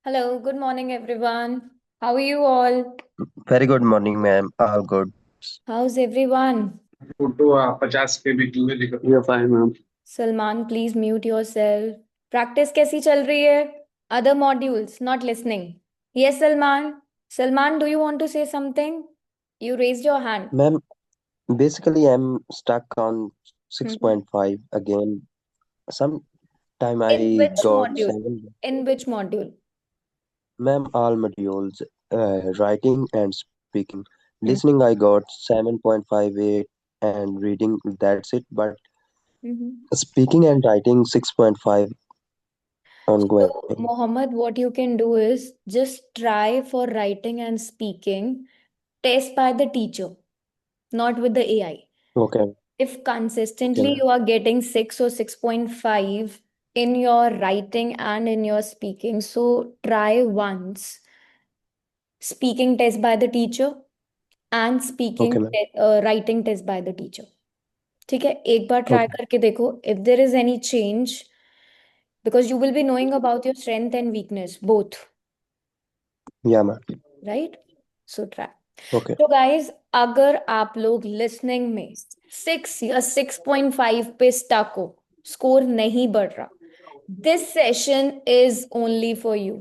Hello, good morning, everyone. How are you all? Very good morning, ma'am. All good. How's everyone? Photo 50 के भी में दिखा ये fine ma'am. Salman, please mute yourself. Practice कैसी चल रही है? Other modules, not listening. Yes, Salman. Salman, do you want to say something? You raised your hand. Ma'am, basically, I'm stuck on Mhm. 6.5 again. Some time In I which got module? 7. In which module? Ma'am, all modules, writing and speaking. Mhm. Listening, I got 7.58 and reading, that's it. But Mhm. speaking and writing, 6.5 ongoing. So, Mohammed, what you can do is just try for writing and speaking, test by the teacher, not with the AI. Okay, If okay, consistently ma'am. you are getting 6 or 6.5 in your writing and in your speaking, so try once speaking test by the teacher and Okay, ma'am. writing test by the teacher. ठीक है, एक बार try Okay. करके देखो if there is any change, because you will be knowing about your strength and weakness both, Yeah, ma'am. right? So try. Okay. तो guys, अगर आप लोग listening में 6 या 6.5 पे स्टक हो, स्कोर नहीं बढ़ रहा, this session is only for you,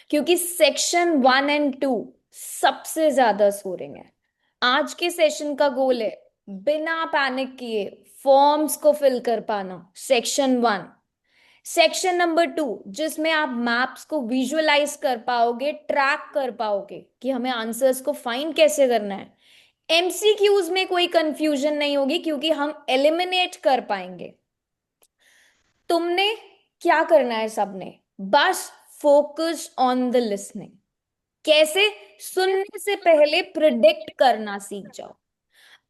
क्योंकि सेक्शन 1 एंड 2 सबसे ज्यादा स्कोरिंग है। आज के सेशन का गोल है बिना पैनिक किए फॉर्म्स को फिल कर पाना, सेक्शन 1। सेक्शन नंबर 2 जिसमें आप मैप्स को विजुअलाइज कर पाओगे, ट्रैक कर पाओगे कि हमें आंसर्स को फाइंड कैसे करना है। एमसीक्यूज में कोई कंफ्यूजन नहीं होगी क्योंकि हम एलिमिनेट कर पाएंगे। तुमने क्या करना है, सबने बस फोकस ऑन द लिसनिंग। कैसे? सुनने से पहले प्रिडिक्ट करना सीख जाओ।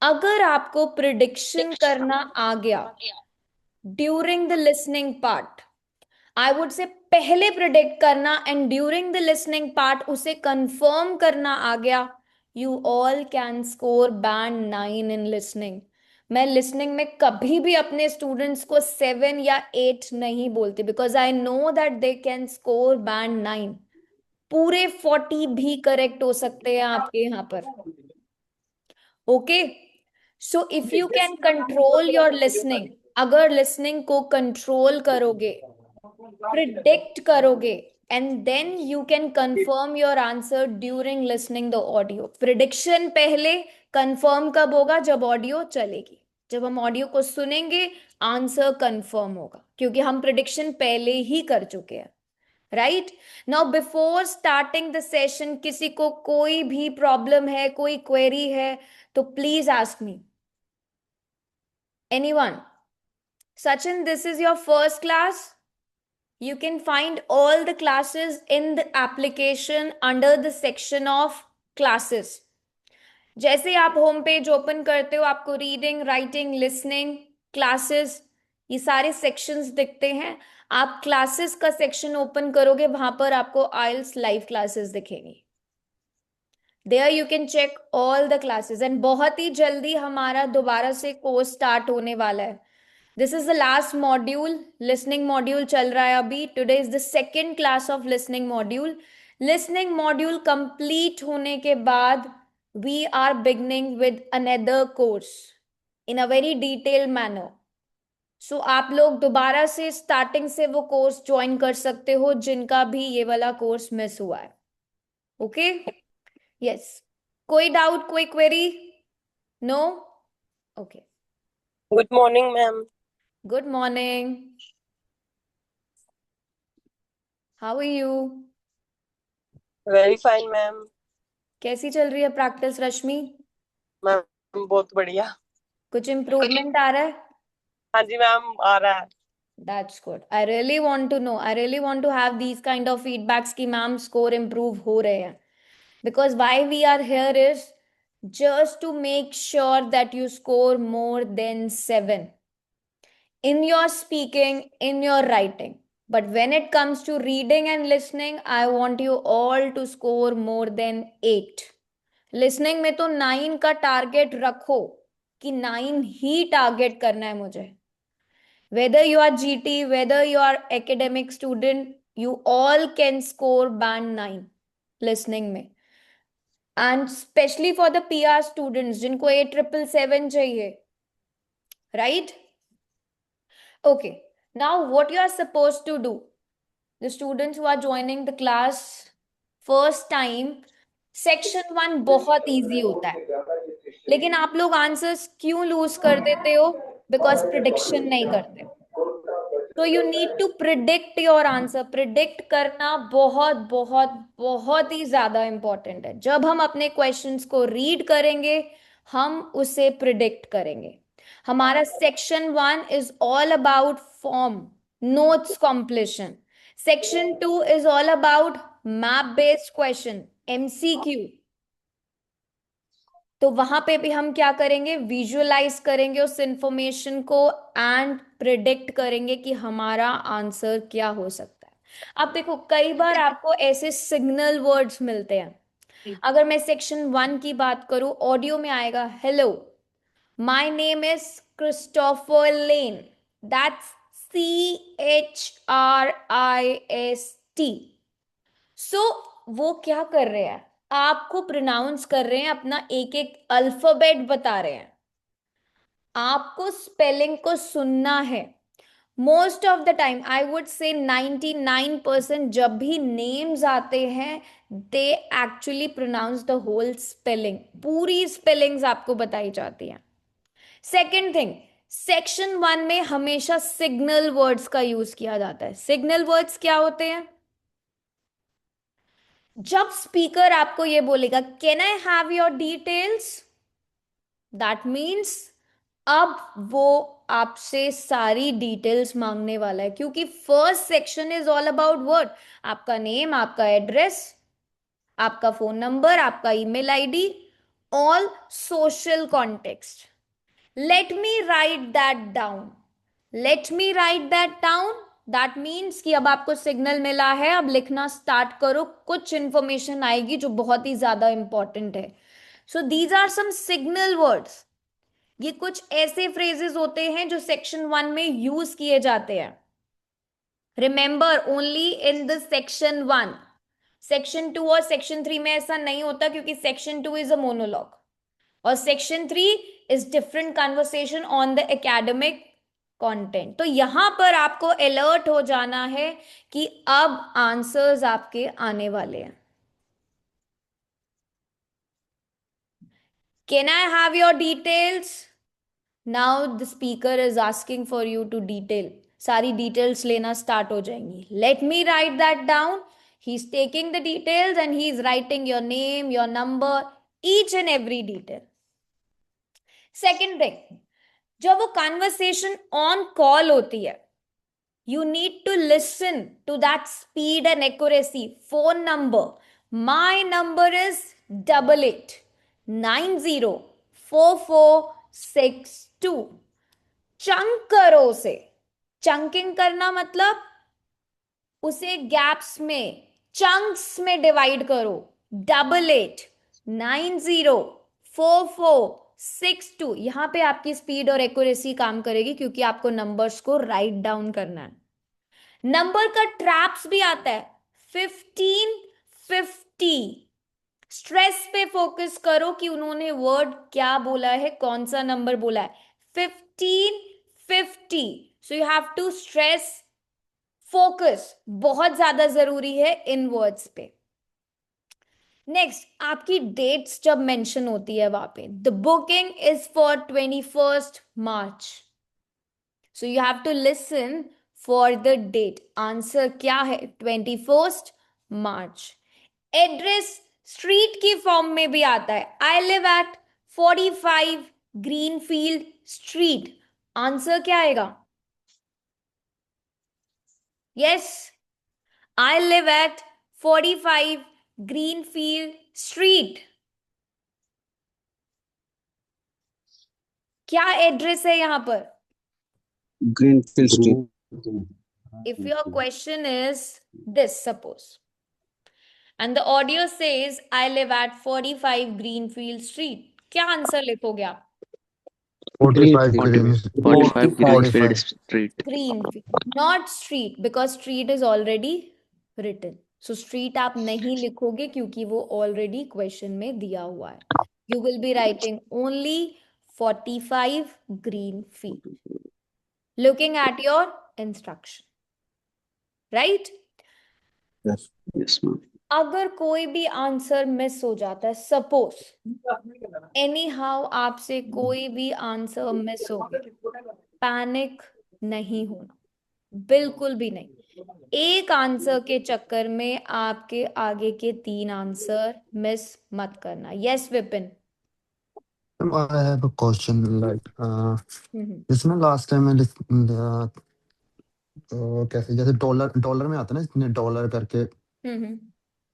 अगर आपको प्रिडिक्शन करना आ गया during the listening part, I would से पहले प्रिडिक्ट करना and during the listening part उसे कंफर्म करना आ गया, you all can score band 9 in listening. मैं लिसनिंग में कभी भी अपने स्टूडेंट्स को 7 या 8 नहीं बोलती, because I know that they can score band 9। पूरे 40 भी करेक्ट हो सकते हैं आपके यहाँ पर। Okay, so if you can control your listening, अगर लिसनिंग को कंट्रोल करोगे, प्रिडिक्ट करोगे, and then you can confirm your answer during listening the audio. Prediction पहले, कंफर्म कब होगा? जब ऑडियो चलेगी, जब हम ऑडियो को सुनेंगे आंसर कंफर्म होगा, क्योंकि हम प्रिडिक्शन पहले ही कर चुके हैं। Right now, before starting the session, किसी को कोई भी प्रॉब्लम है, कोई क्वेरी है, तो please ask me. Anyone? Sachin, this is your first class? You can find all the classes in the application under the section of classes. जैसे ही आप होम पेज ओपन करते हो, आपको रीडिंग, राइटिंग, लिसनिंग, क्लासेस, ये सारे sections दिखते हैं। आप क्लासेस का सेक्शन ओपन करोगे, वहां पर आपको आइल्स लाइव क्लासेस दिखेंगी। There you can check all the classes, and बहुत ही जल्दी हमारा दोबारा से कोर्स स्टार्ट होने वाला है। This is the last module, listening module चल रहा है अभी। Today is the second class of listening module. Listening module complete होने के बाद we are beginning with another course in a very detailed manner. So आप लोग दोबारा से स्टार्टिंग से वो कोर्स ज्वाइन कर सकते हो जिनका भी ये वाला कोर्स मिस हुआ है। Okay, yes. कोई डाउट, कोई query? No? Okay, good morning ma'am. Good morning. How are you? Very fine ma'am. कैसी चल रही है प्रैक्टिस, रश्मि? मैम बहुत बढ़िया। कुछ इम्प्रूवमेंट आ रहा है? हाँ जी मैम, आ रहा है। That's good. I really want to know. I really want to have these kind of feedbacks कि मैम स्कोर इम्प्रूव हो रहे हैं, because why we are here is just to make sure that you score more than 7 in your speaking, in your writing. But when it comes to reading and listening, I want you all to score more than 8. Listening में तो 9 का target रखो, कि 9 ही target करना है मुझे। Whether you are GT, whether you are academic student, You all can score band 9 listening में. And especially for the PR students जिनको 8777 चाहिए. Right? Okay. Now what you are supposed to do? The students who are joining the class first time, section 1 बहुत easy होता है. लेकिन आप लोग answers क्यों लूज कर देते हो? बिकॉज प्रिडिक्शन नहीं करते. तो you need to predict your answer. Predict करना बहुत बहुत बहुत ही ज्यादा इंपॉर्टेंट है. जब हम अपने क्वेश्चंस को रीड करेंगे हम उसे प्रिडिक्ट करेंगे. हमारा section 1 is all about form, notes completion. Section 2 is all about map based question, MCQ. तो वहां पे भी हम क्या करेंगे? विजुअलाइज करेंगे उस इंफॉर्मेशन को एंड प्रिडिक्ट करेंगे कि हमारा आंसर क्या हो सकता है. अब देखो कई बार आपको ऐसे सिग्नल वर्ड्स मिलते हैं. अगर मैं सेक्शन 1 की बात करूं, ऑडियो में आएगा hello my name is Christopher lane. That's CHRIST. सो वो क्या कर रहे हैं? आपको प्रोनाउंस कर रहे हैं, अपना एक एक अल्फाबेट बता रहे हैं. आपको स्पेलिंग को सुनना है. Most of the time I would say 99% जब भी नेम्स आते हैं they actually pronounce the whole spelling. पूरी स्पेलिंग्स आपको बताई जाती हैं. सेकेंड थिंग, सेक्शन 1 में हमेशा सिग्नल वर्ड्स का यूज किया जाता है. सिग्नल वर्ड्स क्या होते हैं? जब स्पीकर आपको ये बोलेगा can I have your details, that means अब वो आपसे सारी डिटेल्स मांगने वाला है. क्योंकि first section is all about word. आपका नेम, आपका एड्रेस, आपका फोन नंबर, आपका email ID, all social context. Late me write that down. Late me write that down. That means कि अब आपको सिग्नल मिला है, अब लिखना स्टार्ट करो. कुछ इंफॉर्मेशन आएगी जो बहुत ही ज्यादा इंपॉर्टेंट है. So these are some signal words. ये कुछ ऐसे फ्रेजेस होते हैं जो सेक्शन 1 में यूज किए जाते हैं. Remember only in the section 1. Section 2 और सेक्शन 3 में ऐसा नहीं होता क्योंकि सेक्शन 2 इज अ मोनोलॉग और section 3 is different conversation on the academic content. तो यहां पर आपको अलर्ट हो जाना है कि अब आंसर्स आपके आने वाले हैं. Can I have your details? Now the speaker is asking for you to detail. सारी डिटेल्स लेना स्टार्ट हो जाएंगी. Let me write that down. He is taking the details and he is writing your name, your number, each and every detail. Second thing, जब वो conversation on call होती है you need to listen to that speed and accuracy. Phone number, my number is 88904462. Chunk करो उसे. Chunking करना मतलब उसे gaps में, चंक्स में डिवाइड करो. 88904462. यहां पे आपकी स्पीड और एक्यूरेसी काम करेगी क्योंकि आपको नंबर्स को राइट डाउन करना है. नंबर का ट्रैप्स भी आता है. 1550. स्ट्रेस पे फोकस करो कि उन्होंने वर्ड क्या बोला है, कौन सा नंबर बोला है. 1550. So you have to stress, focus बहुत ज्यादा जरूरी है इन वर्ड्स पे. नेक्स्ट, आपकी डेट्स जब मेंशन होती है वहां पे, the booking is for 21 March. So you have to listen for the date. Answer क्या है? 21 March. एड्रेस स्ट्रीट की फॉर्म में भी आता है. I live at 45 Greenfield Street. Answer क्या आएगा? Yes, I live at 45 Greenfield Street. क्या एड्रेस है यहां पर? Greenfield Street. If your question is this, suppose, and the audio says I live at 45 Greenfield Street, क्या आंसर लिखोगे आप? 45 45 Greenfield Street. Greenfield, not street, because street is already written. So street आप नहीं लिखोगे क्योंकि वो ऑलरेडी क्वेश्चन में दिया हुआ है। You will be writing only 45 green field looking at your instruction, right? Yes. Yes, ma'am. अगर कोई भी आंसर मिस हो जाता है, सपोज एनी हाउ आपसे कोई भी आंसर मिस हो गया, पैनिक नहीं होना, बिल्कुल भी नहीं। एक आंसर के चक्कर में आपके आगे के 3 आंसर मिस मत करना। Yes Vipin. I have a question like हम्म इसमें लास्ट टाइम मैं तो कैसे जैसे डॉलर डॉलर में आता है ना, इसमें डॉलर करके हम्म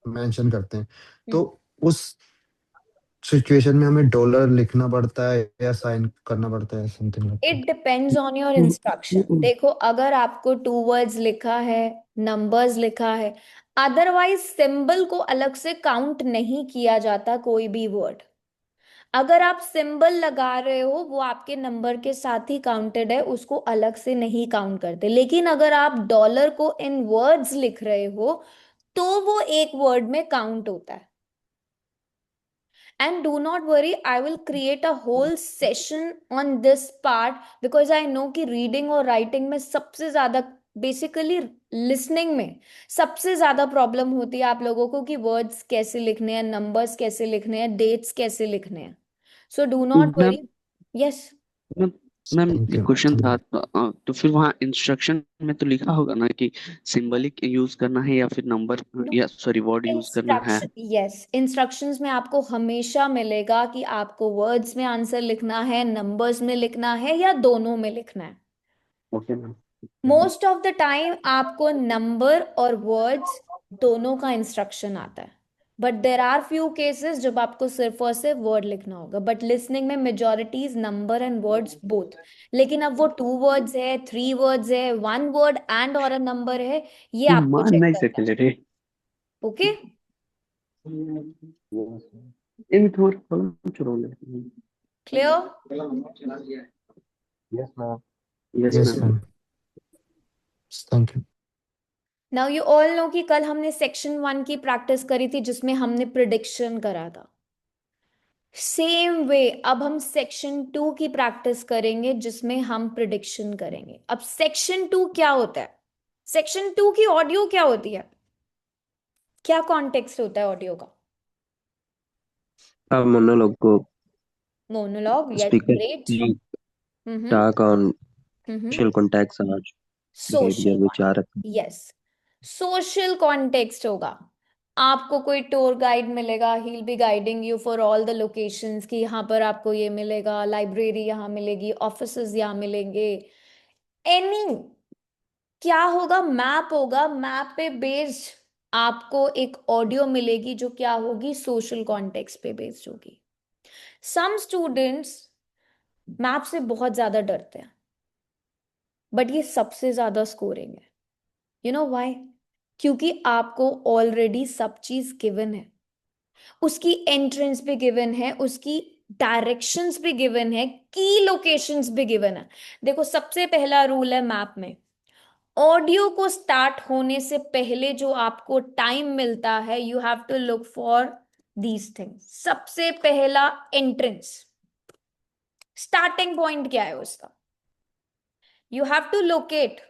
मेंशन करते हैं, तो हम्म उस सिचुएशन में हमें डॉलर लिखना पड़ता है या साइन करना पड़ता है, something like it that. Depends on your instruction. देखो, अगर आपको 2 वर्ड्स लिखा है, नंबर्स लिखा है, अदरवाइज सिंबल को अलग से काउंट नहीं किया जाता कोई भी वर्ड। अगर आप सिंबल लगा रहे हो वो आपके नंबर के साथ ही काउंटेड है, उसको अलग से नहीं काउंट करते। लेकिन अगर आप डॉलर को इन वर्ड्स लिख रहे हो तो वो एक वर्ड में काउंट होता है। And do not worry, I will create a whole session on this part because I know कि reading और writing में सबसे ज्यादा, बेसिकली लिसनिंग में सबसे ज्यादा प्रॉब्लम होती है आप लोगों को कि वर्ड्स कैसे लिखने हैं, नंबर्स कैसे लिखने हैं, डेट्स कैसे लिखने हैं। So do not ma'am worry. Yes. Ma'am ma'am thank एक यू, क्वेश्चन थैंक था, यू। तो फिर वहाँ इंस्ट्रक्शन में तो लिखा होगा ना कि सिंबलिक यूज करना है या फिर नंबर या सॉरी वर्ड यूज करना है? इंस्ट्रक्शन, यस, इंस्ट्रक्शंस में आपको हमेशा मिलेगा कि आपको वर्ड्स में आंसर लिखना है, नंबर्स में लिखना है, या दोनों में लिखना है। Okay ma'am. Most of the time आपको नंबर और वर्ड्स दोनों का इंस्ट्रक्शन आता है, but there are few cases जब आपको सिर्फ और सिर्फ वर्ड लिखना होगा। बट लिसनिंग में majorities number and words both. लेकिन अब वो 2 वर्ड्स है, 3 वर्ड्स है, 1 वर्ड एंड और अ नंबर है, ये आपको मान चेक नहीं करना सकते रे। है। ओके। इन थोड़ा थोड़ा चुरोले। Clear? Yes, ma'am. Yes yes ma'am. Ma'am, thank you. Now you all know कि कल हमने सेक्शन 1 की प्रैक्टिस करी थी जिसमें हमने प्रिडिक्शन करा था। सेम वे अब हम सेक्शन 2 की प्रैक्टिस करेंगे जिसमें हम प्रिडिक्शन करेंगे। अब सेक्शन 2 क्या होता है? सेक्शन 2 की ऑडियो क्या होती है? क्या कॉन्टेक्स्ट होता है ऑडियो का? A monologue. Monologue, yes, Speaker great. speak, hmm talk on hmm social contacts or behavior social, विचार। यस, सोशल कॉन्टेक्स्ट होगा। आपको कोई टूर गाइड मिलेगा, he will be guiding you for all the locations कि यहाँ पर आपको ये मिलेगा, लाइब्रेरी यहाँ मिलेगी, ऑफिसेज यहाँ मिलेंगे, एनी, क्या होगा, मैप होगा, मैप पे बेस्ड आपको एक ऑडियो मिलेगी जो क्या होगी, सोशल कॉन्टेक्स्ट पे बेस्ड होगी। सम स्टूडेंट्स मैप से बहुत ज्यादा डरते हैं, बट ये सबसे ज्यादा स्कोरिंग है। You know why? क्योंकि आपको ऑलरेडी सब चीज गिवन है, उसकी एंट्रेंस भी गिवन है, उसकी डायरेक्शंस भी गिवन है, की लोकेशंस भी गिवन है। देखो, सबसे पहला रूल है मैप में, ऑडियो को स्टार्ट होने से पहले जो आपको टाइम मिलता है, you have to look for these things. सबसे पहला एंट्रेंस, स्टार्टिंग पॉइंट क्या है उसका, you have to locate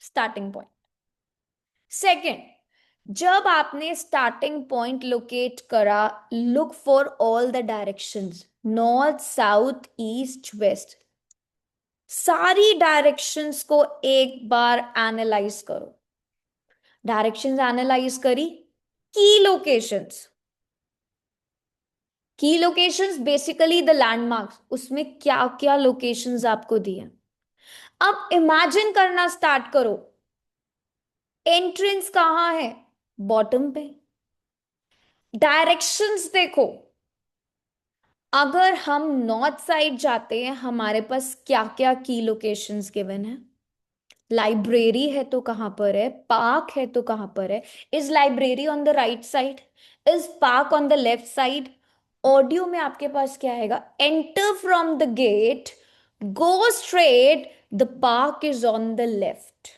starting point. Second, जब आपने स्टार्टिंग पॉइंट लोकेट करा, look for all the directions, north south east west, सारी डायरेक्शंस को एक बार एनालाइज करो। डायरेक्शंस एनालाइज करी, की लोकेशंस, की लोकेशंस बेसिकली द लैंडमार्क्स, उसमें क्या क्या लोकेशंस आपको दिए। अब इमेजिन करना स्टार्ट करो, एंट्रेंस कहाँ है, बॉटम पे। डायरेक्शंस देखो, अगर हम नॉर्थ साइड जाते हैं हमारे पास क्या क्या की लोकेशंस गिवन है, लाइब्रेरी है तो कहां पर है, पार्क है तो कहां पर है, is library on the right side, is park on the left side. Audio में आपके पास क्या आएगा, enter from the gate, go straight, the park is on the left.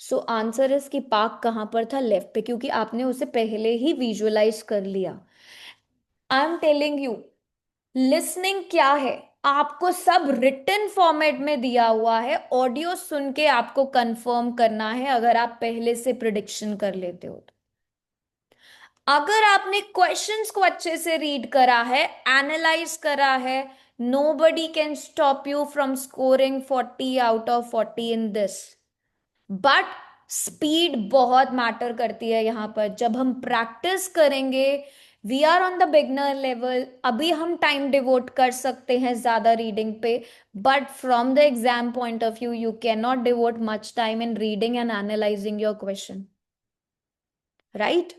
So answer is कि पार्क कहां पर था, लेफ्ट पे, क्योंकि आपने उसे पहले ही विजुअलाइज कर लिया। I am telling you, listening क्या है, आपको सब रिटन फॉर्मेट में दिया हुआ है, ऑडियो सुन के आपको कंफर्म करना है अगर आप पहले से प्रिडिक्शन कर लेते हो तो। अगर आपने क्वेश्चंस को अच्छे से रीड करा है, एनालाइज करा है, nobody can stop you from scoring 40 out of 40 in this. But speed बहुत मैटर करती है यहां पर। जब हम प्रैक्टिस करेंगे, we are on the beginner level, अभी हम टाइम डिवोट कर सकते हैं ज्यादा रीडिंग पे, but from the exam point of view you can not devote much time in reading and analysing your question, right?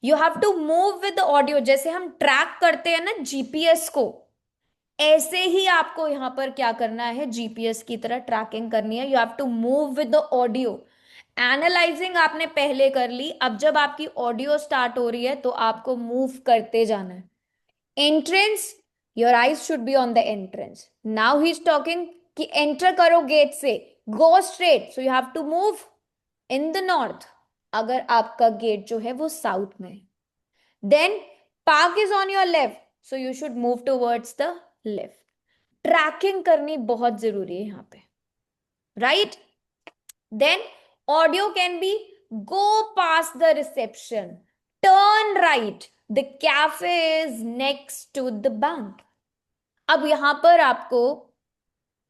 You have to move with the audio. जैसे हम track करते हैं ना जीपीएस को, ऐसे ही आपको यहां पर क्या करना है, जीपीएस की तरह ट्रैकिंग करनी है। You have to move with the audio. Analysing आपने पहले कर ली, अब जब आपकी ऑडियो स्टार्ट हो रही है तो आपको मूव करते जाना है। Entrance, your eyes should be on the entrance. Now he is talking कि एंटर करो गेट से, go straight, so you have to move in the north अगर आपका गेट जो है वो साउथ में है। Then park is on your left, so you should move towards the left. Tracking करनी बहुत जरूरी है यहां पे, right? Then audio can be go pass the reception, turn right, the cafe is next to the bank. अब यहां पर आपको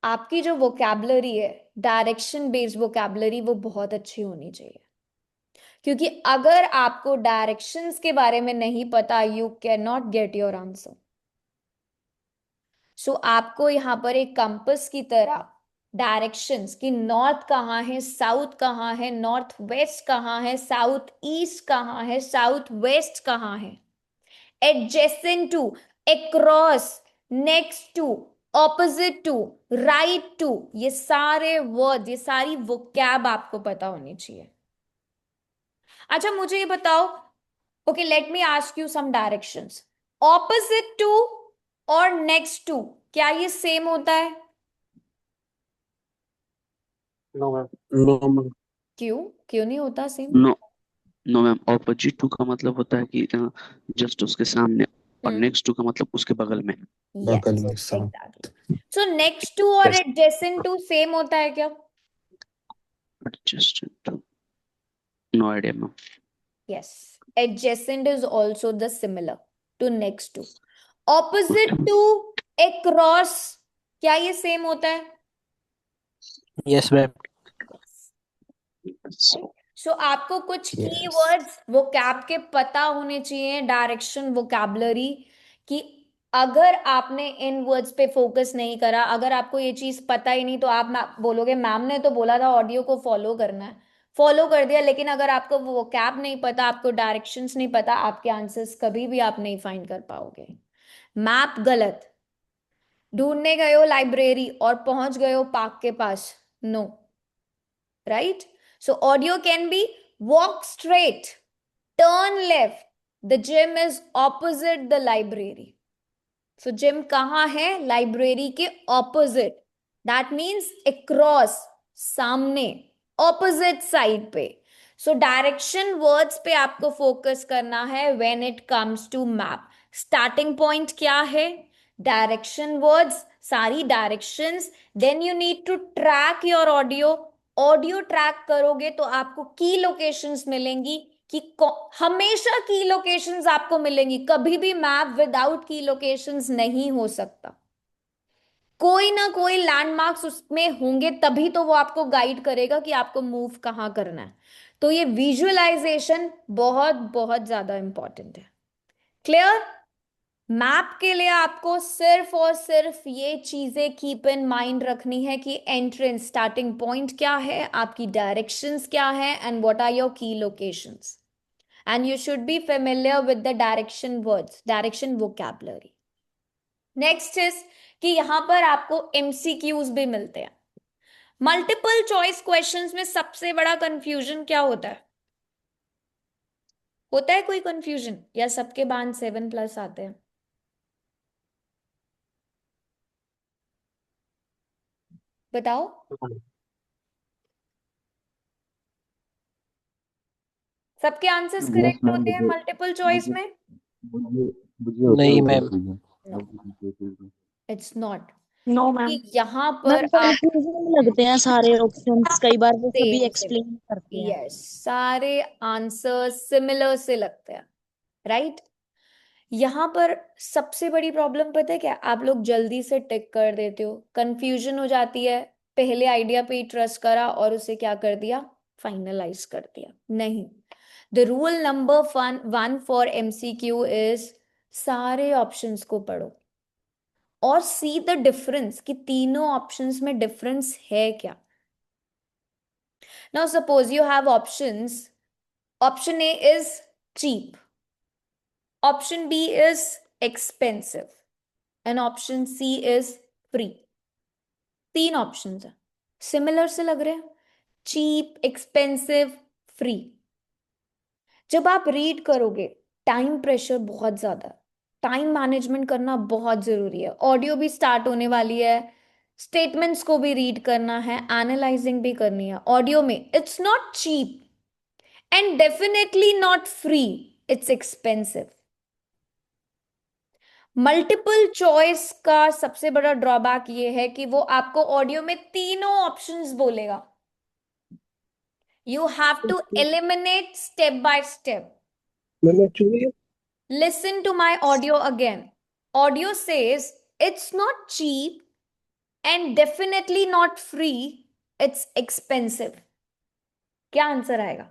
आपकी जो वोकैबलरी है, डायरेक्शन बेस्ड वोकैबलरी, वो बहुत अच्छी होनी चाहिए, क्योंकि अगर आपको डायरेक्शंस के बारे में नहीं पता, you can not get your answer. So आपको यहां पर एक कंपस की तरह डायरेक्शंस की, नॉर्थ कहाँ है, साउथ कहाँ है, नॉर्थ वेस्ट कहाँ है, साउथ ईस्ट कहाँ है, साउथ वेस्ट कहाँ है, adjacent to, across, next to, opposite to, right to, ये सारे वर्ड, ये सारी वोकैब आपको पता होनी चाहिए। अच्छा मुझे ये बताओ, okay let me ask you some directions. Opposite to और नेक्स्ट टू, क्या ये सेम होता है? No ma'am. No, ma'am. क्यों, क्यों नहीं होता same? No, no ma'am, opposite to का मतलब होता है कि जस्ट उसके सामने, और हम्म, नेक्स्ट टू का मतलब उसके बगल में। बगल यस में south. Exactly. So next to और Yes. एडजेसेंट टू सेम होता है क्या? Just, no idea ma'am. Yes, adjacent is also the similar to next to. Opposite to, across, क्या ये सेम होता है? Yes ma'am. सो आपको कुछ यस। कीवर्ड्स वोकैब के पता होने चाहिए, डायरेक्शन वोकैबलरी कि अगर आपने इन वर्ड्स पे फोकस नहीं करा, अगर आपको ये चीज पता ही नहीं, तो आप बोलोगे मैम ने तो बोला था ऑडियो को फॉलो करना है, फॉलो कर दिया, लेकिन अगर आपको वोकैब नहीं पता, आपको डायरेक्शंस नहीं पता, आपके आंसर्स कभी भी आप नहीं फाइंड कर पाओगे। मैप गलत, ढूंढने गए हो लाइब्रेरी और पहुंच गए हो पार्क के पास, no, right? So audio can be walk straight, turn left. The gym is opposite the library. So gym कहाँ है? लाइब्रेरी के opposite. That means across, सामने, opposite side पे. So direction words पे आपको focus करना है when it comes to map. Starting point क्या है? Direction words, सारी directions. Then you need to track your audio. Audio track करोगे तो आपको की लोकेशंस मिलेंगी, कि हमेशा की लोकेशंस आपको मिलेंगी, कभी भी मैप विदाउट की लोकेशंस नहीं हो सकता। कोई ना कोई लैंडमार्क्स उसमें होंगे, तभी तो वो आपको गाइड करेगा कि आपको मूव कहाँ करना है। तो ये विजुअलाइजेशन बहुत बहुत ज्यादा इंपॉर्टेंट है। क्लियर? मैप के लिए आपको सिर्फ और सिर्फ ये चीजें कीप इन माइंड रखनी है कि एंट्रेंस, स्टार्टिंग पॉइंट क्या है, आपकी डायरेक्शंस क्या है, एंड व्हाट आर योर की locations, and you should be familiar with the direction words, direction vocabulary. Next is कि यहां पर आपको एमसीक्यूज भी मिलते हैं। मल्टीपल चॉइस क्वेश्चंस में सबसे बड़ा कंफ्यूजन क्या होता है? होता है कोई कंफ्यूजन, या सबके बाद 7+ आते हैं? बताओ। सबके आंसर्स यस करेक्ट मैम, होते हैं मुझे मल्टीपल चॉइस मुझे में? मुझे मुझे होते नहीं हुए मैम। पता ही है। No, it's not. नो कि मैम। यहाँ मैम पर आप कंफ्यूजन लगते हैं सारे ऑप्शंस, कई बार वो सभी सेम सेम, एक्सप्लेन करते हैं। यस, सारे आंसर सिमिलर से लगते हैं, राइट? यहाँ पर सबसे बड़ी प्रॉब्लम पता है क्या? आप लोग जल्दी से टिक कर देते हो, कंफ्यूजन हो जाती है, पहले आइडिया पे ही ट्रस्ट करा और उसे क्या कर दिया, फाइनलाइज कर दिया। नहीं, the rule number one for MCQ is सारे ऑप्शंस को पढ़ो और सी द डिफरेंस कि तीनों ऑप्शंस में डिफरेंस है क्या। Now suppose you have options, option A is cheap, option B is expensive and option C is free. तीन ऑप्शंस है, सिमिलर से लग रहे हैं, चीप, एक्सपेंसिव, फ्री। जब आप रीड करोगे, टाइम प्रेशर बहुत ज्यादा है, टाइम मैनेजमेंट करना बहुत जरूरी है। ऑडियो भी स्टार्ट होने वाली है, स्टेटमेंट्स को भी रीड करना है, एनालाइजिंग भी करनी है। ऑडियो में it's not cheap and definitely not free, it's expensive. Multiple choice का सबसे बड़ा ड्रॉबैक ये है कि वो आपको ऑडियो में तीनों ऑप्शंस बोलेगा। You have to eliminate step by step. Ma'am actually Listen to my audio again. Audio says it's not cheap and definitely not free, it's expensive. क्या आंसर आएगा?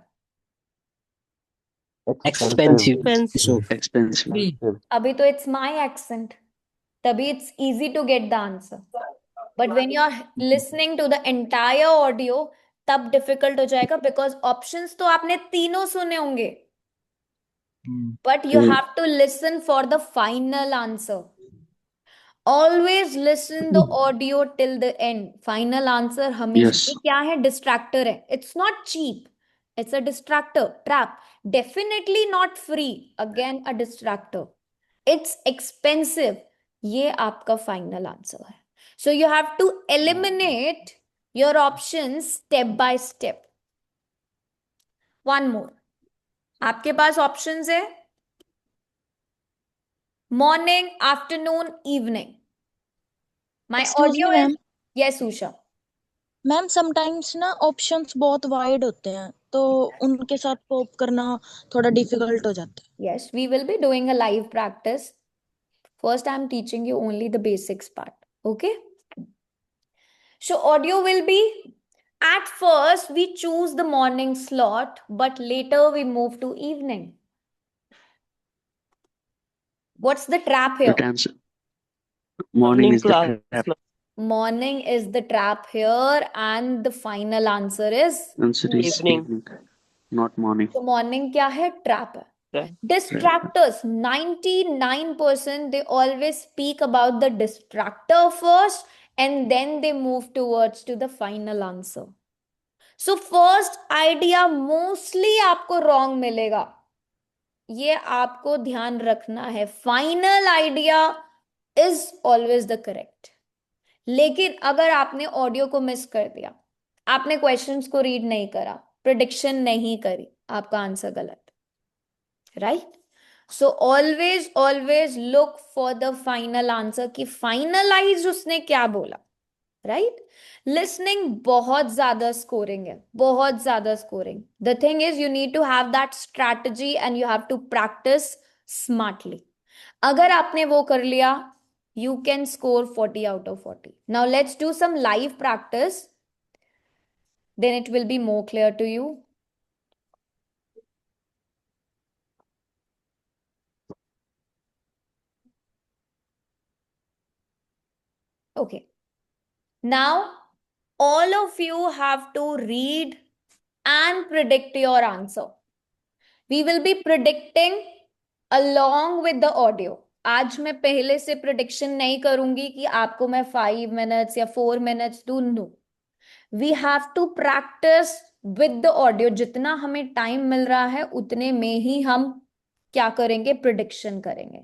एक्सपेंसिव। एक्सपेंसिव। expensive. अभी तो it's my accent, तभी it's easy to get the answer. But when you're listening to the entire audio, तब difficult हो जाएगा because options तो आपने तीनों सुने होंगे, but you Hmm. have to listen for the final answer. Always listen the audio till the end. Final answer हमेशा, Yes. ये क्या है? Distractor है. It's not cheap. It's a distractor, trap. Definitely not free. Again a distractor. It's expensive. ये आपका final answer है. So you have to eliminate your options step by step. One more. आपके पास options है morning, afternoon, evening. My excuse audio me is, ma'am. yes Usha. Ma'am sometimes ना options बहुत wide होते हैं, तो उनके साथ कोप करना थोड़ा डिफिकल्ट हो जाता है। Yes, we will be doing a live practice. First, I'm teaching you only the basics part. Okay? So, audio will be, at first, we choose the morning slot, but later we move to evening. What's the trap here? Right answer. Morning is the trap. Morning is the trap here, and the final answer is, Answer is Evening. evening, not morning. so morning क्या है? Trap है. Trap. Distractors, 99% they always speak about the distractor first and then they move towards to the final answer. So first idea mostly आपको wrong मिलेगा, ये आपको ध्यान रखना है। Final idea is always the correct. लेकिन अगर आपने ऑडियो को मिस कर दिया, आपने क्वेश्चंस को रीड नहीं करा, प्रिडिक्शन नहीं करी, आपका आंसर गलत, right? So always always look for the final answer कि फाइनलाइज उसने क्या बोला, राइट? लिसनिंग बहुत ज्यादा स्कोरिंग है, बहुत ज्यादा scoring. The thing is you need to have that strategy and you have to practise smartly. अगर आपने वो कर लिया, you can score 40 out of 40. Now let's do some live practice. Then it will be more clear to you. Okay. Now all of you have to read and predict your answer. We will be predicting along with the audio. आज मैं पहले से prediction नहीं करूंगी कि आपको मैं 5 minutes या 4 मिनट्स दूं। No, we have to practise with the audio. जितना हमें टाइम मिल रहा है उतने में ही हम क्या करेंगे? प्रिडिक्शन करेंगे।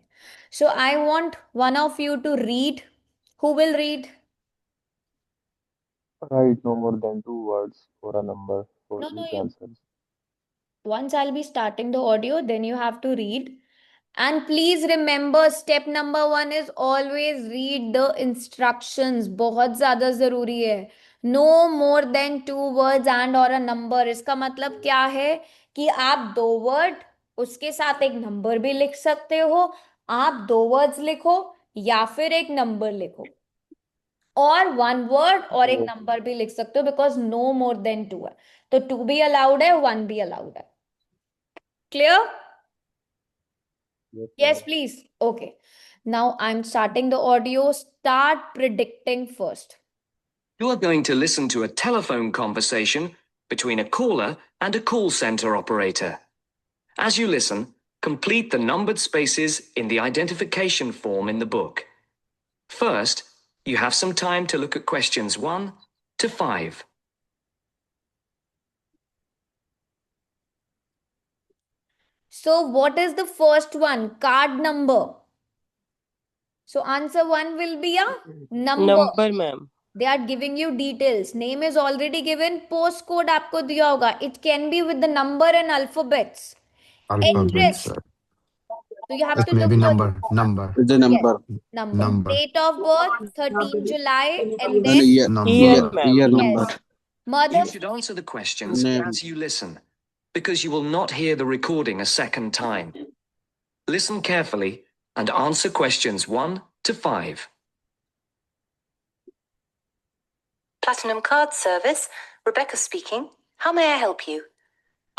So I want one of you to read. Who will read? Write no more than two words for a number for No, each you answer. Once I'll be starting the audio, then you have to read. And please remember, step number 1 is always read the instructions. बहुत ज़्यादा ज़रूरी है. No more than 2 words and or a number. इसका मतलब क्या है कि आप 2 वर्ड उसके साथ एक नंबर भी लिख सकते हो. आप 2 वर्ड्स लिखो या फिर एक नंबर लिखो, और 1 वर्ड और एक नंबर भी लिख सकते हो, बिकॉज नो मोर देन 2 है. तो 2 भी अलाउड है, 1 भी अलाउड है. Clear? Yes, please. Okay. Now I'm starting the audio. Start predicting first. You are going to listen to a telephone conversation between a caller and a call center operator. As you listen, complete the numbered spaces in the identification form in the book. First, you have some time to look at questions 1 to 5. So what is the first one? Card number. So answer 1 will be a number. Number, ma'am. They are giving you details. Name is already given. Postcode आपको दिया होगा. It can be with the number and alphabets. Alphabet, Address. sir. So you have It to may look be for number, The number. Yes, number. number, Date of birth 13 July, and And then year number. ma'am. year yes. number. Mother. You should answer the questions Name. as you listen, because you will not hear the recording a second time. Listen carefully and answer questions 1 to 5. Platinum Card Service, Rebecca speaking. How may I help you?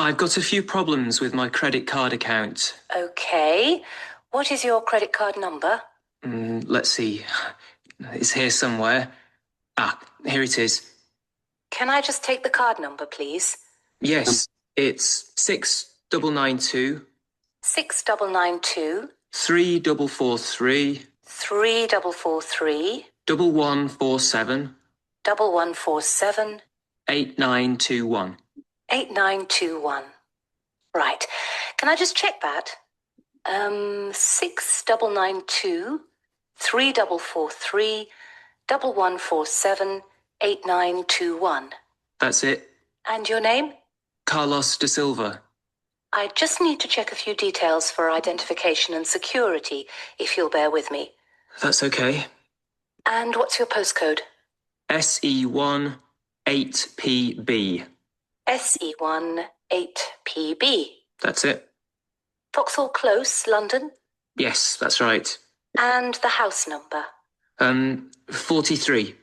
I've got a few problems with my credit card account. Okay. What is your credit card number? Let's see. It's here somewhere. Here it is. Can I just take the card number, please? Yes, it's 6992 6992 3443 3443 1147 1147 8921. 8921. Right. Can I just check that? 6992 3443 1147 8921. That's it. And your name? Carlos da Silva. I just need to check a few details for identification and security, if you'll bear with me. That's okay. And what's your postcode? SE1 8PB. SE1 8PB. That's it. Vauxhall Close, London. Yes, that's right. And the house number. 43.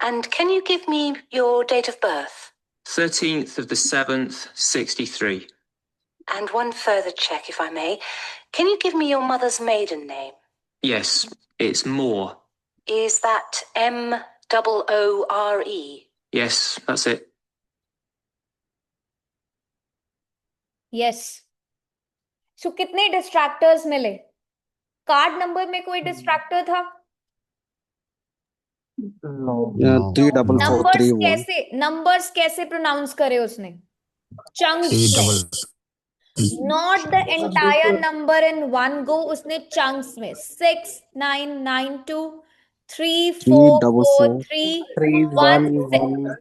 And can you give me your date of birth? 13th of the 7th, 63. And one further check, if I may. Can you give me your mother's maiden name? Yes, it's Moore. Is that Moore? Yes, that's it. Yes. So कितने डिस्ट्रैक्टर्स मिले? Card number में कोई distractor था? No. 34431. Numbers कैसे pronounce करे उसने? Chunks Three में. double. Not the entire number in one go. उसने chunks में 6992 3443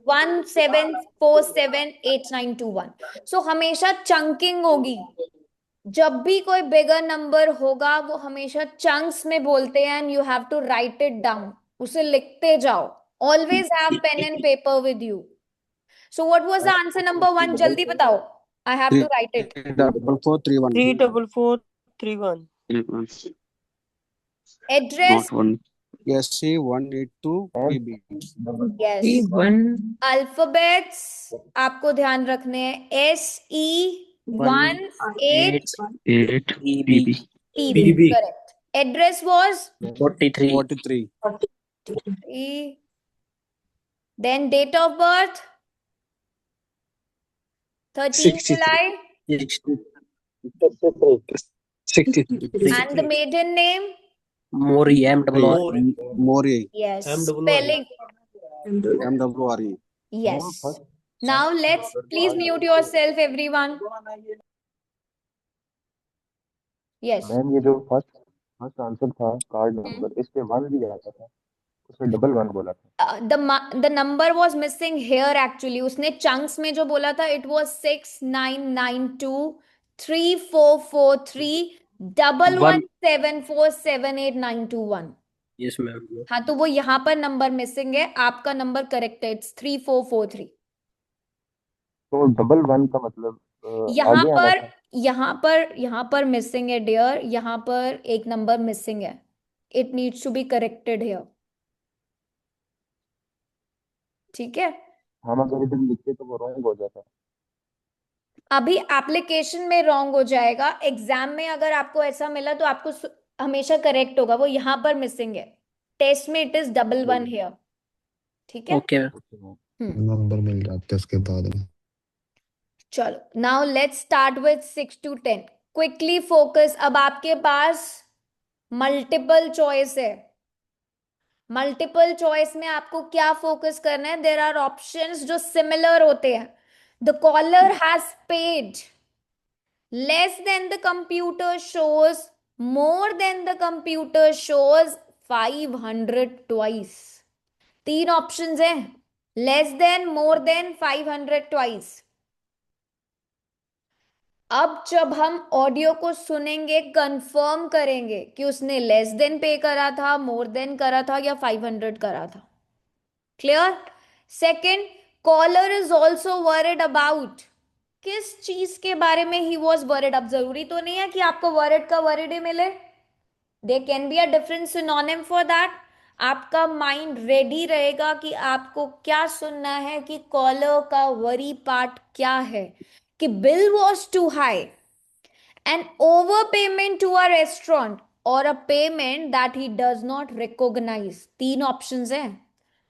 1747 8921. So हमेशा चंकिंग होगी. जब भी कोई बिगर नंबर होगा वो हमेशा चंक्स में बोलते हैं, and you have to write it down. उसे लिखते जाओ. Always have pen and paper with you. So what was the answer number 1? जल्दी बताओ. I have to write it. 34431. 34431. Address. Not one. SC182 PB. Yes. Alphabets आपको ध्यान रखने हैं. SE1 8 8 PB. PB. Correct. Address was 43. Then date of birth 13 July. 63. And the maiden name? Mori, M-O-R-E. Mori. Yes. MWRE. Spelling. MWRE. Yes. Now let's please mute yourself, everyone. Yes. Ma'am ये जो first answer था card number, इस पे 1 भी आता था. उसने double one बोला था। the number was missing here actually. उसने chunks में जो बोला था it was 6992 3443 One. 1117478921. Yes, ma'am. हाँ तो वो यहाँ पर नंबर मिसिंग है, आपका नंबर करेक्ट है, इट्स 3443. तो डबल वन का मतलब यहाँ आगे आना पर था। यहाँ पर मिसिंग है डियर, यहाँ पर एक नंबर मिसिंग है. It needs to be corrected here. ठीक है, हम अगर इधर लिखते तो वो रॉन्ग हो जाता। अभी एप्लीकेशन में रॉन्ग हो जाएगा, एग्जाम में अगर आपको ऐसा मिला तो आपको हमेशा करेक्ट होगा. वो यहाँ पर मिसिंग है, टेस्ट में it is double one here. ठीक है, Okay. नंबर मिल जाते हैं उसके बाद में। चलो now let's start with 6 to 10. Quickly focus. अब आपके पास मल्टीपल चॉइस है. मल्टीपल चॉइस में आपको क्या फोकस करना है? देयर आर ऑप्शंस जो सिमिलर होते हैं. The caller has paid less than the computer shows, more than the computer shows 500 twice. 3 options हैं, less than, more than, 500 twice. अब जब हम ऑडियो को सुनेंगे कंफर्म करेंगे कि उसने लेस देन पे करा था, मोर देन करा था या 500 करा था. Clear? Second, caller is also worried about. किस चीज के बारे में ही वॉज वरिड? अब जरूरी तो नहीं है कि आपको वरिड का वरिड ही मिले. There can be a different synonym for that. आपका माइंड रेडी रहेगा कि आपको क्या सुनना है, कि कॉलर का वरी पार्ट क्या है, कि bill was too high, an overpayment to a restaurant, और a payment that he does not recognize. 3 options हैं.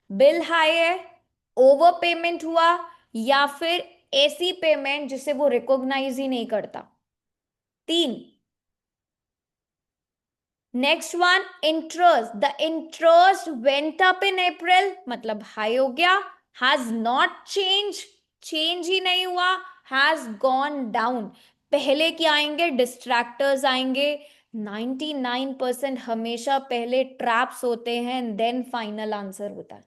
बिल हाई है, ओवर पेमेंट हुआ, या फिर ऐसी पेमेंट जिसे वो रिकॉग्नाइज ही नहीं करता. 3. Next one, interest. The interest went up in April, मतलब हाई हो गया. हैज नॉट चेंज ही नहीं हुआ. Has gone down. पहले क्या आएंगे? डिस्ट्रैक्टर्स आएंगे. 99% हमेशा पहले ट्रैप्स होते हैं, देन फाइनल आंसर होता है.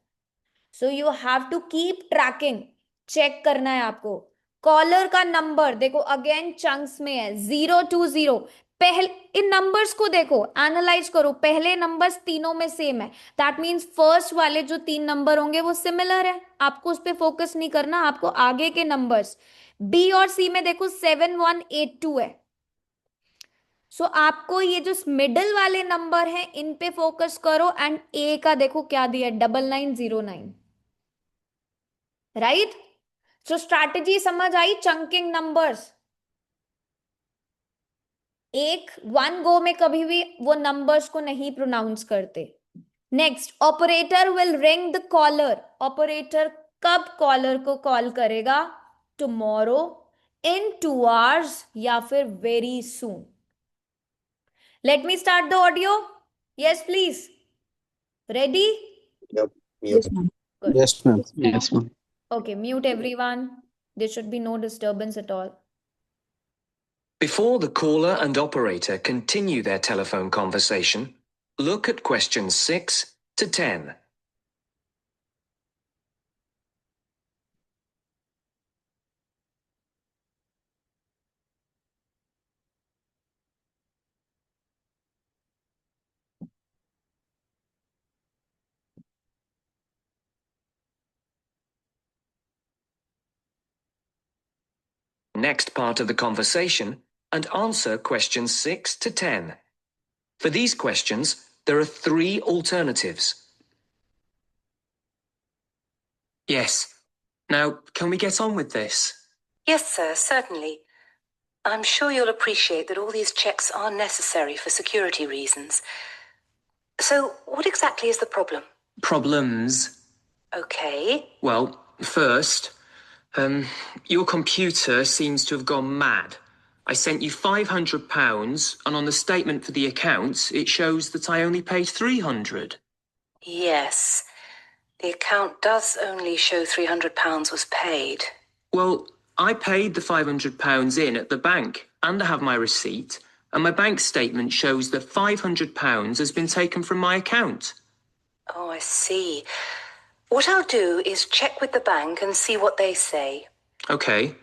So you have to keep tracking. Check करना है आपको. कॉलर का नंबर देखो, अगेन चंक्स में है, 020. पहले इन नंबर्स को देखो, एनालाइज करो. पहले नंबर्स तीनों में सेम है, दैट मीन्स फर्स्ट वाले जो 3 नंबर होंगे वो सिमिलर है. आपको उस पर फोकस नहीं करना, आपको आगे के नंबर्स. बी और सी में देखो 7182 है. सो आपको ये जो मिडिल वाले नंबर हैं इन पे फोकस करो. एंड ए का देखो क्या दिया, 9909. राइट? सो स्ट्रैटेजी समझ आई? Chunking numbers. एक वन गो में कभी भी वो नंबर्स को नहीं प्रोनाउंस करते. Next, operator will ring the caller. Operator कब कॉलर को कॉल करेगा? टुमारो, इन 2 hours, या फिर very soon. Let me start the audio. Yes please. Ready? Yep. Yes, ma'am. Good. Yes, ma'am. Yes, ma'am. Okay, mute everyone. There should be no disturbance at all. Before the caller and operator continue their telephone conversation, look at questions 6 to 10. Next part of the conversation and answer questions 6 to 10. For these questions, there are 3 alternatives. Yes. Now, can we get on with this? Yes, sir, certainly. I'm sure you'll appreciate that all these checks are necessary for security reasons. So, what exactly is the problem? Problems? Okay. Well, first, your computer seems to have gone mad. I sent you £500, and on the statement for the account, it shows that I only paid 300. Yes. The account does only show £300 was paid. Well, I paid the £500 in at the bank, and I have my receipt, and my bank statement shows that £500 has been taken from my account. Oh, I see. What I'll do is check with the bank and see what they say. Okay.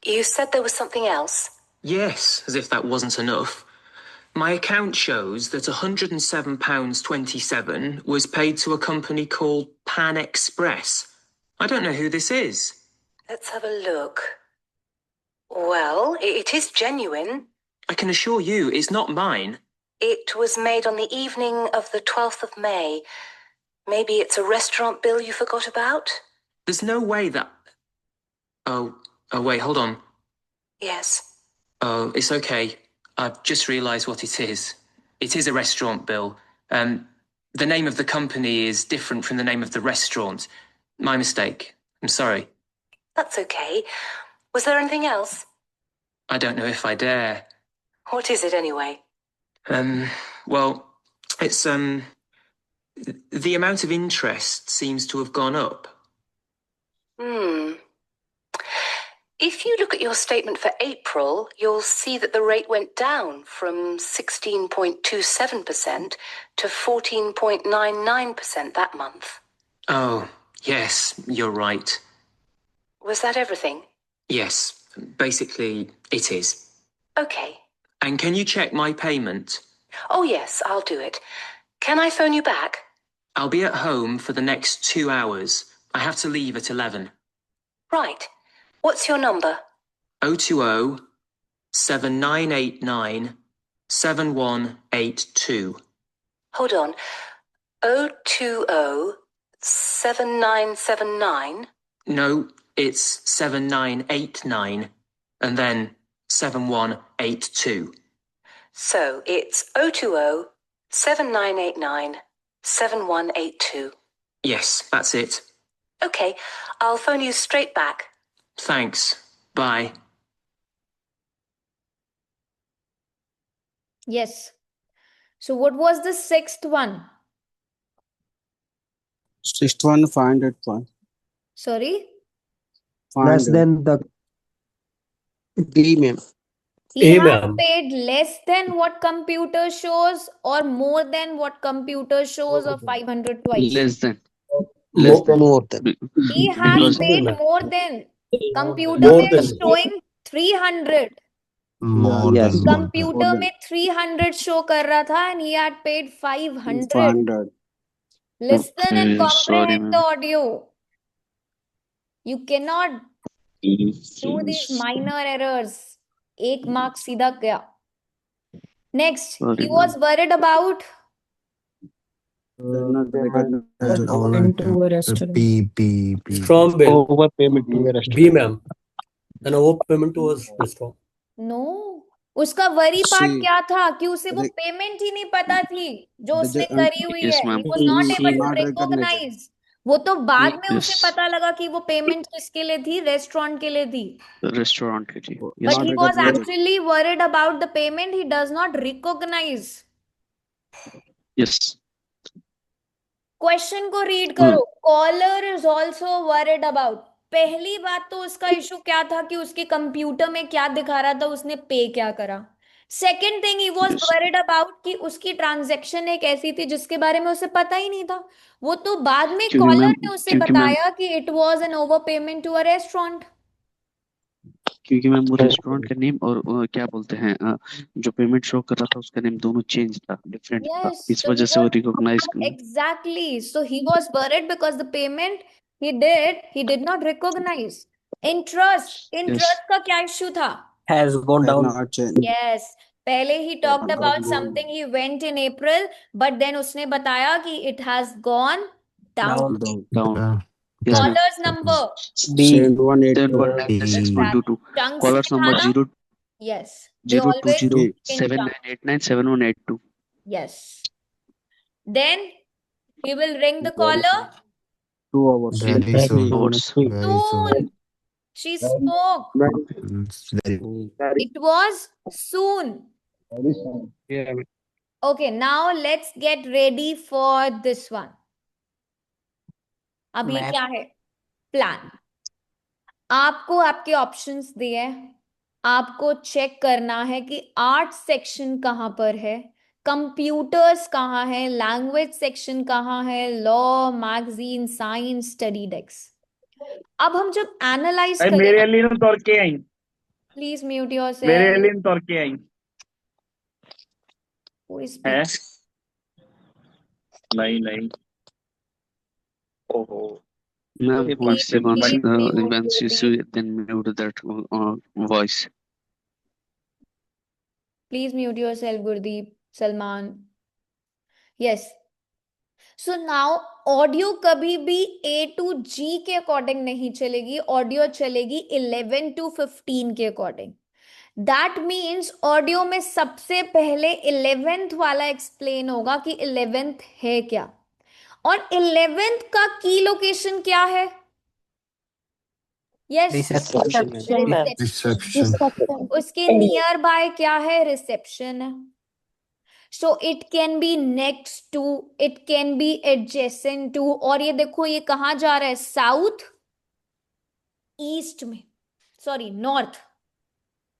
You said there was something else? Yes, as if that wasn't enough. My account shows that £107.27 was paid to a company called Pan Express. I don't know who this is. Let's have a look. Well, it is genuine. I can assure you it's not mine. It was made on the evening of the 12th of May. Maybe it's a restaurant bill you forgot about? There's no way that... Oh, wait, hold on. Yes. Oh, it's okay. I've just realised what it is. It is a restaurant bill. The name of the company is different from the name of the restaurant. My mistake. I'm sorry. That's okay. Was there anything else? I don't know if I dare. What is it anyway? Well, it's, the amount of interest seems to have gone up. If you look at your statement for April, you'll see that the rate went down from 16.27% to 14.99% that month. Oh, yes, you're right. Was that everything? Yes, basically, it is. Okay. And can you check my payment? Oh, yes, I'll do it. Can I phone you back? I'll be at home for the next 2 hours. I have to leave at 11. Right. What's your number? 020 7989 7182. Hold on. 020 7979. No, it's 7989 and then 7182. So it's 020 7989 7182. Yes, that's it. Okay, I'll phone you straight back. Thanks. Bye. Yes. So what was the sixth one? Sixth one, 500 point. Sorry? Less 500. than the B, ma'am. He A, has ma'am. paid less than what computer shows or more than what computer shows or 500 twice. Less than. Less than. More than. He has Because paid ma'am. more than. Computer More में than. showing 300. More Yes. than, more than. Computer में 300 show कर रहा था and he had paid 500. 500. Listen and Okay, sorry, comprehend the ma'am. audio. You cannot do these minor errors. एक mark सीधा गया. Next, Sorry, he was worried about Does not recognize it. B. Strong bill. Overpayment to a B, restaurant. ma'am. An overpayment to a restaurant. no. उसका worry part See, क्या था कि उसे वो re- payment ही नहीं पता थी जो उसने the- करी हुई Yes, है. ma'am. He was not he able to not recognized. recognize. वो तो बाद में उसे Yes. पता लगा कि वो पेमेंट किसके लिए थी, रेस्टोरेंट के लिए थी. Restaurant के लिए. Yes, But Not he was recognized. actually worried about the payment. He does not recognize. yes. Question को रीड करो. Caller is also worried about. पहली बात तो उसका इशू क्या था कि उसके कंप्यूटर में क्या दिखा रहा था, उसने पे क्या करा. Second thing he was Yes. Worried about कि उसकी ट्रांजेक्शन एक ऐसी थी जिसके बारे में उसे पता ही नहीं था. वो तो बाद में क्योंकि कॉलर मैम ने उसे क्योंकि मैम बताया कि it was an overpayment to a restaurant. क्योंकि मैम वो रेस्टोरेंट का नेम और क्या बोलते हैं जो पेमेंट शो कर रहा था उसका नेम दोनों चेंज था, डिफरेंट था. Yes, इस so he वजह से वो was recognise exactly. So he was worried because the payment he did not recognize. Interest Yes. का क्या issue था? Has gone Has down. not changed. Yes, पहले he talked Has about gone. something he went in April, but then उसने बताया कि it has gone down. Down. Down. Yes, ma'am. Caller's number. B. 7182. 7196122. Chunks Caller's में था number ना? 0 Yes, they always 020 in chunks. 7989 7182. Yes. Then he will ring the caller. 2 hours. Very soon. Hours. Very soon. Soon. She spoke. It's very. It was soon. Yeah. Okay, now let's get ready for this one. अभी Ma'am. क्या है plan? आपको आपके options दिए. आपको check करना है कि आर्ट सेक्शन कहाँ पर है, कंप्यूटर्स कहाँ है, लैंग्वेज सेक्शन कहाँ है, law, magazine, science, study desk. अब हम जब एनालाइज मेरे करें, लिए ना तोड़ के आई, प्लीज म्यूट मेरे योरसेल्फ। लिए तोड़ के आई Who is है। speaking? नहीं नहीं, ओहो, Ma'am, ये who is Please, once please mute once you Gurdeep. then mute that voice. Please mute yourself, Gurdeep. Salman. Yes. So now audio कभी भी A to G के अकॉर्डिंग नहीं चलेगी, ऑडियो चलेगी 11 to 15 के अकॉर्डिंग। दैट मीन्स ऑडियो में सबसे पहले 11th वाला एक्सप्लेन होगा कि 11th है क्या, और 11th का की लोकेशन क्या है? Yes, reception ma'am. रिसेप्शन। उसके नियर बाय क्या है? रिसेप्शन है। So it can be next to, it can be adjacent to, और ये देखो ये कहां जा रहा है? साउथ ईस्ट में, sorry north,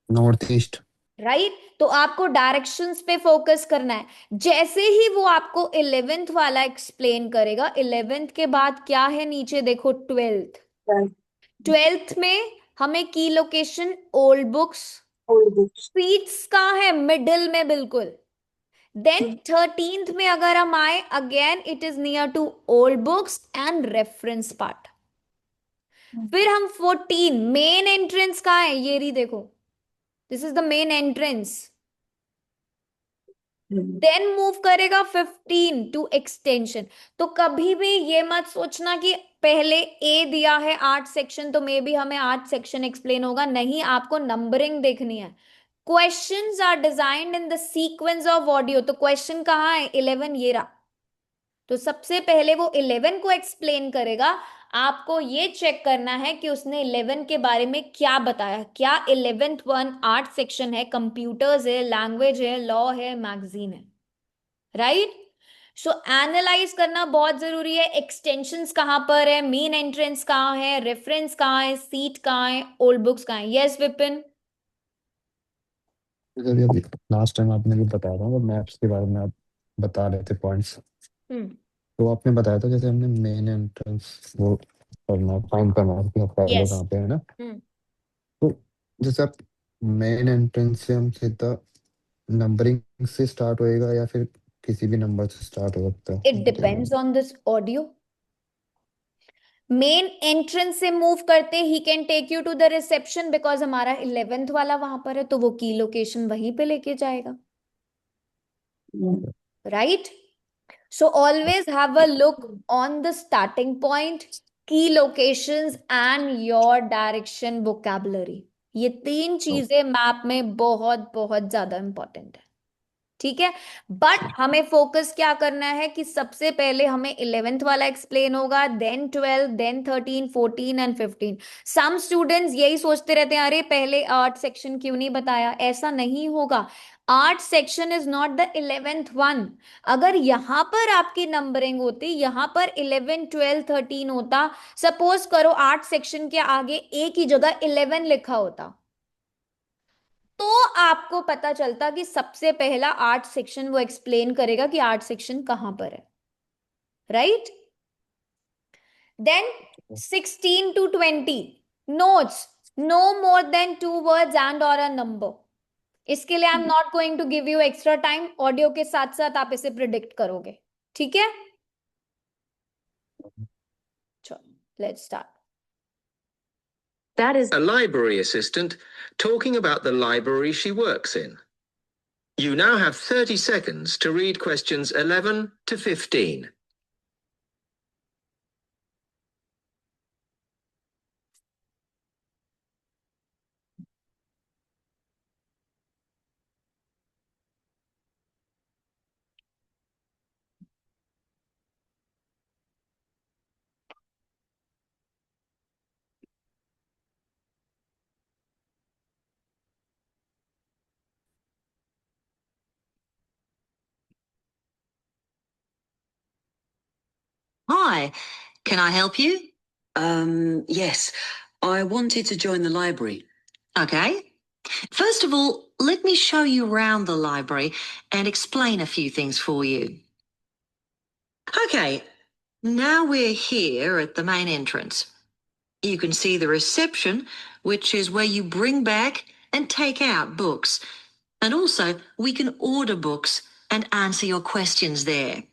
north east. Right. तो आपको डायरेक्शंस पे फोकस करना है। जैसे ही वो आपको 11th वाला एक्सप्लेन करेगा, 11th के बाद क्या है नीचे देखो? 12th। 12th में हमें की लोकेशन ओल्ड बुक्स, सीट्स कहाँ है? मिडिल में बिल्कुल। देन 13th में अगर हम आए, again it is near to old books and reference part. फिर हम 14 मेन एंट्रेंस कहाँ है? ये रही देखो, this is the main entrance. Then move करेगा 15 टू एक्सटेंशन। तो कभी भी ये मत सोचना कि पहले ए दिया है 8 सेक्शन तो मे बी हमें 8 सेक्शन एक्सप्लेन होगा, नहीं, आपको नंबरिंग देखनी है। Questions are designed in the sequence of audio. तो क्वेश्चन कहाँ है? 11 ये रहा। तो सबसे पहले वो 11 को एक्सप्लेन करेगा। आपको ये चेक करना है कि उसने 11 के बारे में क्या बताया। क्या 11th वन 8 सेक्शन है, कंप्यूटर्स है, लैंग्वेज है, लॉ है, मैगजीन है, राइट। सो एनालाइज करना बहुत जरूरी है। एक्सटेंशंस कहां पर है, मेन एंट्रेंस कहां है, रेफरेंस कहां है, सीट कहां है, ओल्ड बुक्स कहां है। यस विपिन। अभी अभी लास्ट टाइम आपने भी बताया था, मैप्स के बारे में आप बता रहे थे पॉइंट्स। तो आपने बताया था जैसे हमने मेन एंट्रेंस वो करना, फाइंड करना है कि पहले यस। कहाँ पे है ना। तो जैसे आप मेन एंट्रेंस से हम सीधा नंबरिंग से स्टार्ट होएगा या फिर किसी भी नंबर से स्टार्ट हो सकता है? It depends on this audio. Main entrance से मूव करते ही can take you to the reception, because हमारा 11th वाला वहां पर है, तो वो की लोकेशन वहीं पे लेके जाएगा, right. So always have a look on the starting point, key locations and your direction vocabulary. ये 3 चीजें मैप में बहुत बहुत ज्यादा इंपॉर्टेंट है, ठीक है। बट हमें फोकस क्या करना है कि सबसे पहले हमें 11th वाला एक्सप्लेन होगा, then 12, then 13, 14 and 15। Some students यही सोचते रहते हैं, अरे पहले 8 सेक्शन क्यों नहीं बताया। ऐसा नहीं होगा। 8 section is not the 11th one. अगर यहां पर आपकी नंबरिंग होती, यहां पर 11, 12, 13 होता, सपोज करो 8 सेक्शन के आगे एक ही जगह 11 लिखा होता, तो आपको पता चलता कि सबसे पहला 8 सेक्शन वो एक्सप्लेन करेगा कि 8 सेक्शन कहां पर है, right. Then 16 to 20 notes, no more than 2 words and और अ नंबर। इसके लिए I am not going to give you extra time, audio के साथ साथ आप इसे प्रिडिक्ट करोगे, ठीक है। चलो let's start. That is a library assistant talking about the library she works in. You now have 30 seconds to read questions 11 to 15. Hi, can I help you? Yes, I wanted to join the library. Okay. First of all, let me show you around the library and explain a few things for you. Okay, now we're here at the main entrance. You can see the reception, which is where you bring back and take out books. And also, we can order books and answer your questions there.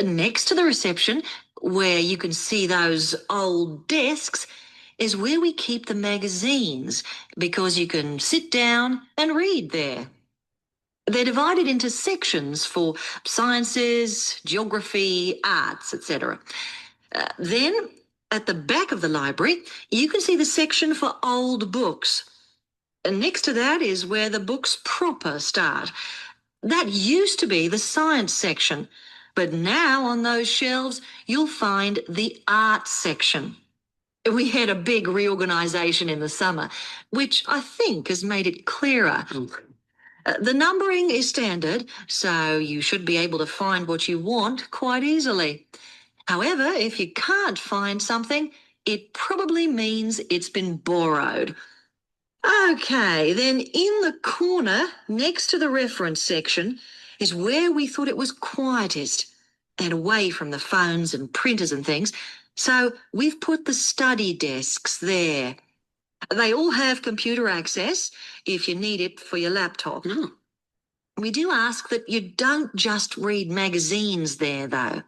Next to the reception, where you can see those old desks, is where we keep the magazines, because you can sit down and read there. They're divided into sections for sciences, geography, arts, etc. Then, at the back of the library, you can see the section for old books. And next to that is where the books proper start. That used to be the science section, but now on those shelves, you'll find the art section. We had a big reorganisation in the summer, which I think has made it clearer. The numbering is standard, so you should be able to find what you want quite easily. However, if you can't find something, it probably means it's been borrowed. Okay, then in the corner next to the reference section is where we thought it was quietest and away from the phones and printers and things. So we've put the study desks there. They all have computer access if you need it for your laptop. We do ask that you don't just read magazines there, though.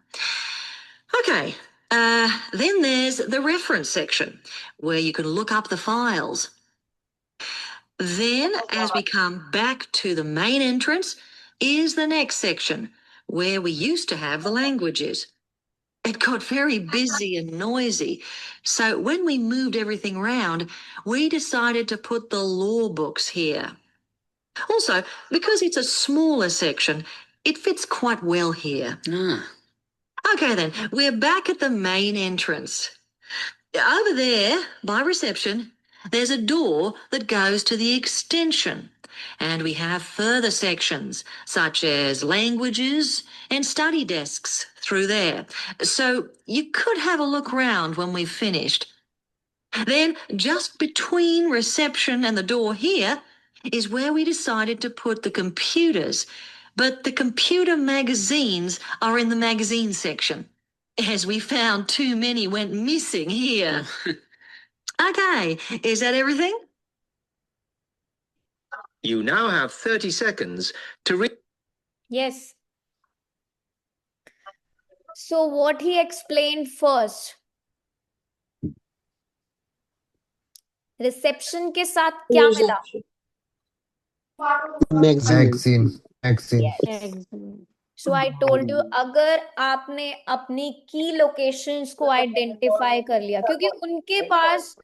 Okay, then there's the reference section where you can look up the files. Then, as we come back to the main entrance, is the next section, where we used to have the languages. It got very busy and noisy, so when we moved everything around, we decided to put the law books here. Also, because it's a smaller section, it fits quite well here. Okay then, we're back at the main entrance. Over there, by reception, there's a door that goes to the extension, and we have further sections such as languages and study desks through there. So you could have a look round when we've finished. Then just between reception and the door here is where we decided to put the computers, but the computer magazines are in the magazine section, as we found too many went missing here. Okay, is that everything? You now have 30 seconds to read. Yes. So what he explained first, reception के साथ क्या मिला? Magazine magazine Yes. So I told you, अगर आपने अपनी की locations को identify कर लिया, क्योंकि उनके पास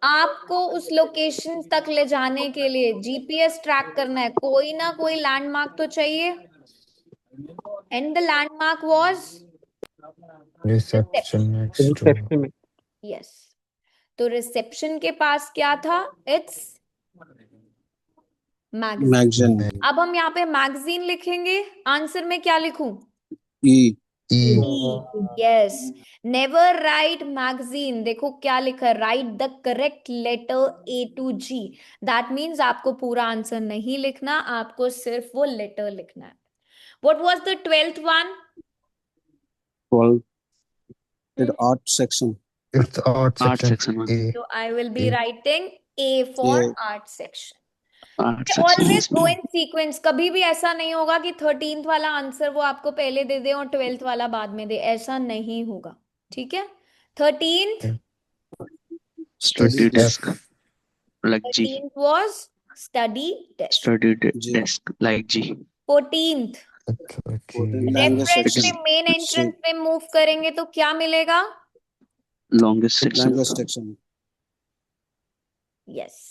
आपको उस लोकेशन तक ले जाने के लिए जीपीएस ट्रैक करना है, कोई ना कोई लैंडमार्क तो चाहिए. And the landmark was reception next to reception में यस. तो रिसेप्शन के पास क्या था? It's magazine. मैगजीन अब हम यहाँ पे मैगजीन लिखेंगे, आंसर में क्या लिखूं? E yes. Never write magazine. देखो क्या लिखा है, write the correct letter A to G. That means आपको पूरा आंसर नहीं लिखना, आपको सिर्फ वो लेटर लिखना है. What was the 12th one? 12 art section it's art art section section A So I will be A. writing A for A. art section. Art section always go in sequence. कभी भी ऐसा नहीं होगा कि 13th वाला answer वो आपको पहले दे दे और 12th वाला बाद में दे, ऐसा नहीं होगा. ठीक है. 13th study F. Desk like G 13th was study desk. Study G desk like G 14th अच्छा जी लैंग्वेज रेफरेंस सेक्शन में मेन एंट्रेंस में मूव करेंगे तो क्या मिलेगा? Longest section language section yes.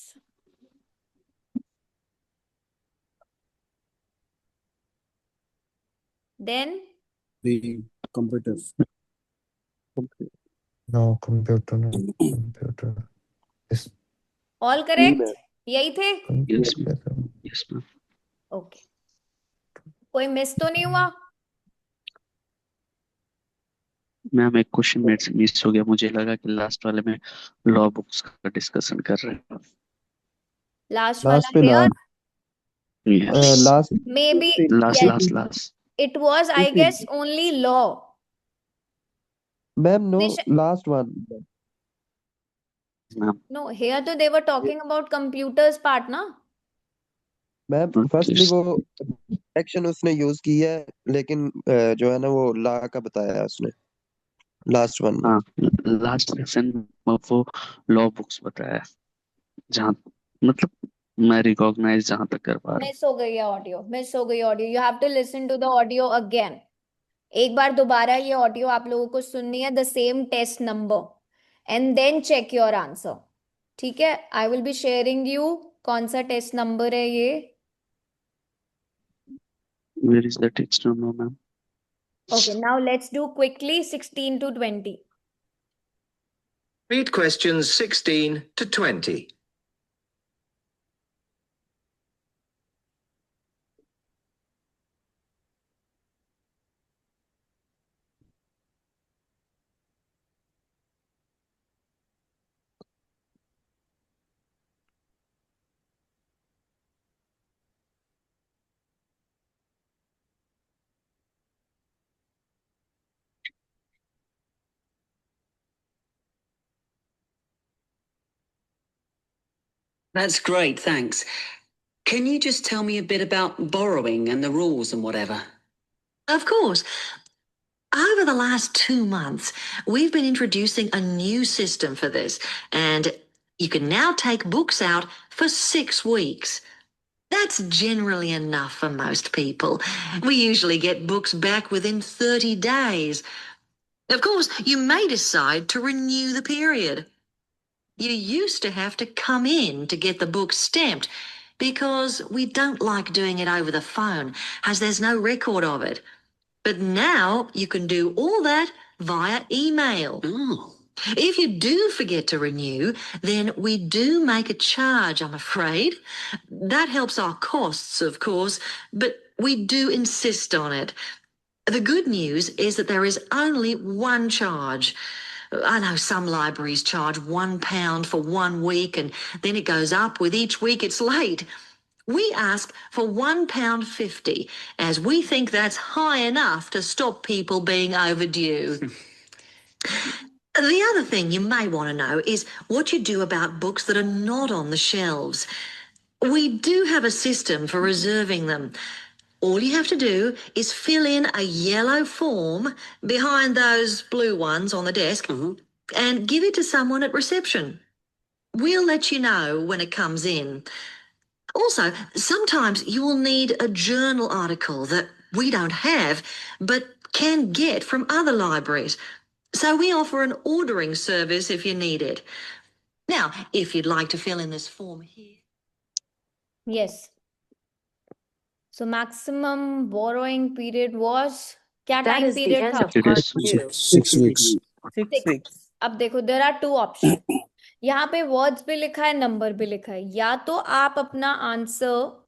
Then B computer no computer no computer is all correct. यही थे. Computer yes ma'am okay. कोई मिस तो नहीं हुआ? मैम एक क्वेश्चन मेरे से मिस हो गया, मुझे लगा कि लास्ट वाले में लॉ बुक्स का डिस्कशन कर रहे हैं. Last Last wala पे ना here. Yes. last Maybe Last, yes. last, last. It was, I guess, only law. ma'am no Nish- last one Ma'am. No, here though they were talking about computers part, na? Ma'am firstly वो action उसने use की है लेकिन जो है ना वो ला का बताया है उसने लास्ट वन में हाँ, लास्ट सेक्शन में वो लॉ बुक्स बताया, जहाँ मतलब मैं रिकॉग्नाइज जहाँ तक कर पा रहा हूँ। मिस हो गई है ऑडियो, मिस हो गई audio. You have to listen to the audio again. एक बार दोबारा ये ऑडियो आप लोगों को सुननी है, the same test number, and then check your answer. ठीक है, I will be sharing you कौन सा टेस्ट नंबर है ये. Where is the text number, ma'am? Okay, now let's do quickly 16 to 20. Read questions 16 to 20. That's great, thanks. Can you just tell me a bit about borrowing and the rules and whatever? Of course. Over the last 2 months, we've been introducing a new system for this, and you can now take books out for 6 weeks. That's generally enough for most people. We usually get books back within 30 days. Of course, you may decide to renew the period. You used to have to come in to get the book stamped because we don't like doing it over the phone, as there's no record of it. But now you can do all that via email. Oh. If you do forget to renew, then we do make a charge, I'm afraid. That helps our costs, of course, but we do insist on it. The good news is that there is only one charge. I know some libraries charge £1 for 1 week and then it goes up with each week it's late. We ask for £1.50 as we think that's high enough to stop people being overdue. The other thing you may want to know is what you do about books that are not on the shelves. We do have a system for reserving them. All you have to do is fill in a yellow form behind those blue ones on the desk and give it to someone at reception. We'll let you know when it comes in. Also, sometimes you will need a journal article that we don't have but can get from other libraries. So we offer an ordering service if you need it. Now, if you'd like to fill in this form here. Yes. So maximum borrowing period was क्या That time is the period end था? of part 2. 6 weeks. 6 weeks. अब देखो there are two options. यहाँ पे words भी लिखा है, number भी लिखा है. या तो आप अपना आंसर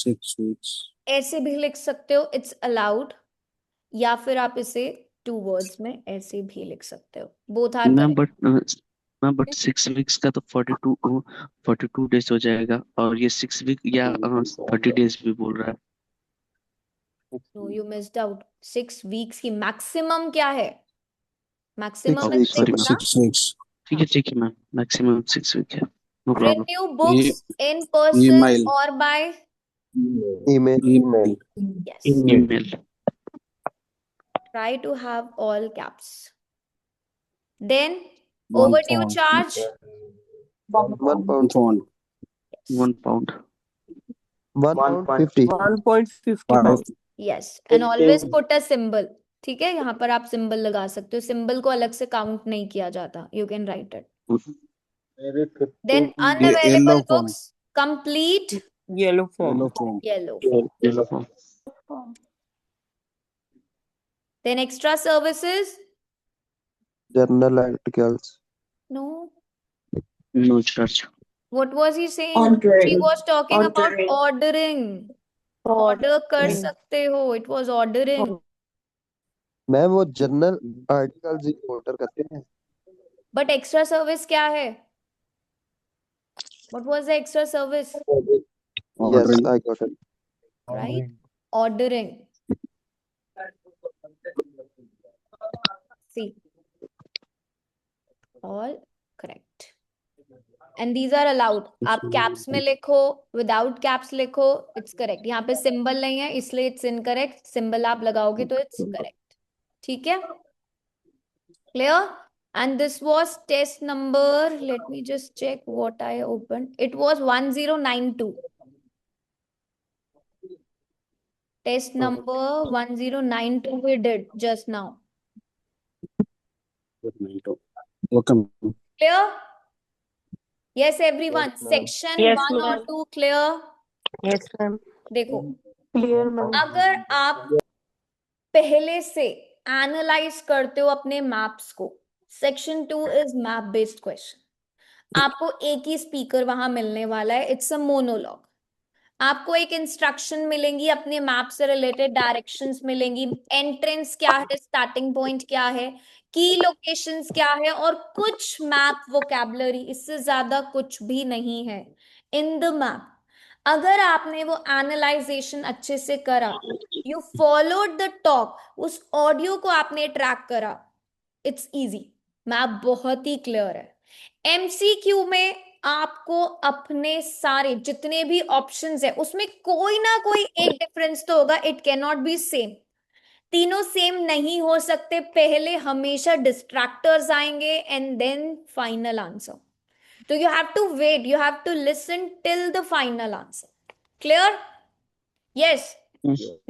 6 weeks. ऐसे भी लिख सकते हो, it's allowed, या फिर आप इसे 2 words में ऐसे भी लिख सकते हो. Both are ma'am correct. But 6 weeks का तो 42 डेज हो जाएगा, और ये 6 वीक या 30 डेज भी बोल रहा है. No, you missed out. 6 weeks की maximum क्या है? 6 Maximum Oh, is sorry, 6 ma'am. ना? 6 weeks. ठीक है मैम, मैक्सिमम 6 वीक है, no problem. Renew books in person email. or by Email. yes. Email. Try to have all caps. Then 1 overdue pound. charge. 1 pound Pound. 1 pound. 1 pound 50 1.50. Yes, and always put a symbol. ठीक है, यहाँ पर आप symbol लगा सकते हो. Symbol को अलग से count नहीं किया जाता. You can write it. Then unavailable yellow form. books, complete Yellow form. Yellow form. yellow. Yellow form. Then extra services, journal articles no. No charge. What was he saying? Ordering. He was talking about Ordering. ordering. Order कर सकते हो. It was ordering. Ma'am वो journal articles ही order करते हैं. But extra service क्या है? What was the extra service? Yes, Ordering. I got it. Right? Ordering. See. All correct. And these are allowed. आप caps में लिखो, without caps लिखो, it's correct. यहाँ पे symbol नहीं है, इसलिए it's incorrect. Symbol आप लगाओगे तो it's correct. ठीक है? Clear? And this was test number. Let me just check what I opened. It was 1092. Test number 1092 we did just now. Welcome. Clear? Yes, everyone. Yes, ma'am. Section Yes, 1 or ma'am. 2 clear? Yes, ma'am. देखो, Clear, ma'am. अगर आप पहले से analyse करते हो अपने maps को, section 2 is map based question. आपको एक ही स्पीकर वहां मिलने वाला है. It's a monologue. आपको एक इंस्ट्रक्शन मिलेंगी, अपने मैप से रिलेटेड डायरेक्शंस मिलेंगी, एंट्रेंस क्या है, स्टार्टिंग पॉइंट क्या है, की लोकेशंस क्या है, और कुछ मैप वोकैबुलरी. इससे ज्यादा कुछ भी नहीं है इन द मैप. अगर आपने वो एनालाइजेशन अच्छे से करा, यू फॉलोड द टॉक, उस ऑडियो को आपने ट्रैक करा, इट्स इजी. मैप बहुत ही क्लियर है. एमसीक्यू में आपको अपने सारे जितने भी ऑप्शंस है उसमें कोई ना कोई एक डिफरेंस तो होगा. It can not be same. तीनों सेम नहीं हो सकते. पहले हमेशा डिस्ट्रैक्टर्स आएंगे एंड देन फाइनल आंसर. तो you have to wait, you have to listen till the final answer. Clear? Yes.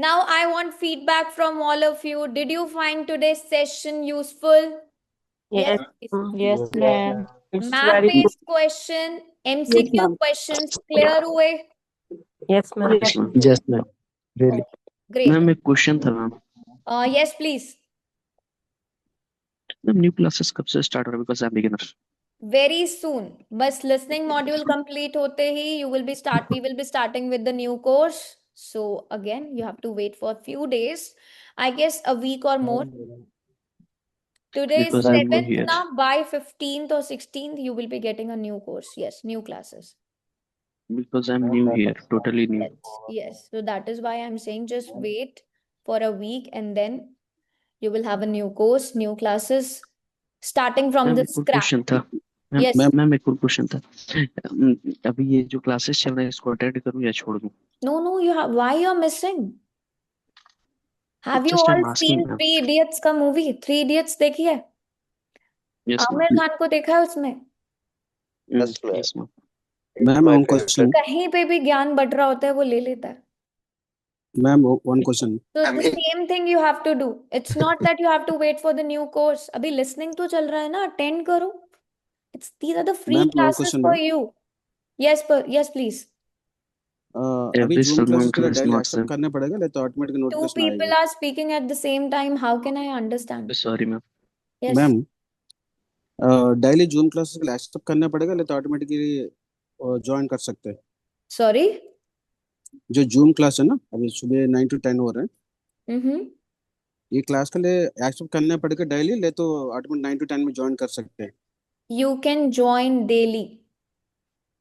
Now I want feedback from all of you. Did you find today's session useful? Yes, Yes. yes, ma'am. It's Map very good. based question, MCQ ma'am. questions clear हुए? Yes, ma'am. Yes, ma'am. Yes, ma'am. Really. Great. Ma'am एक question था ma'am. Yes, please. Ma'am new classes कब से start हो रहा है? Because I am beginner. Very soon. बस listening module complete होते ही we will be starting with the new course. So again, you have to wait for a few days. I guess a week or more. Today is Because I'm new 7th here. now. By 15th or 16th, you will be getting a new course. Yes, new classes. Because I'm new here, totally new. Yes. So that is why I'm saying just wait for a week and then you will have a new course, new classes, starting from ma'am the एक और scratch. Question था. Yes. Ma'am एक और question था. अभी ये जो classes चल रहे हैं इसको अटेंड करूँ या छोड़ दूँ? No, you have. Why you're missing? Have you Just all I'm asking, seen ma'am. 3 Idiots का movie? 3 Idiots देखी है? Yes, ma'am. आमिर खान को देखा है उसमें? Yes, ma'am. Yes, ma'am. Ma'am, one question. कहीं पे भी ज्ञान बट रहा होता है वो ले लेता है. Ma'am, one question. So the same thing you have to do. It's not that you have to wait for the new course. अभी listening तो चल रहा है ना, attend करो. These are the free Ma'am, one classes question, for ma'am. you. Yes, please. अभी Every zoom Salman classes के लिए class daily not accept same. करने पड़ेगा, नहीं तो ऑटोमेटिक Two नोटिफिकेशन people आएगा. are speaking at the same time. How can I understand? Sorry, ma'am. Yes. Ma'am daily zoom classes के लिए एक्सेप्ट करना पड़ेगा, नहीं तो ऑटोमेटिकली ज्वाइन कर सकते हैं. Sorry? जो जूम क्लास है ना, अभी सुबह 9 to 10 हो रहे हैं, Mm-hmm. ये क्लास के लिए एक्सेप्ट करना पड़ेगा डेली, ले तो ऑटोमेटिक 9 to 10 में ज्वाइन कर सकते हैं. You can join daily.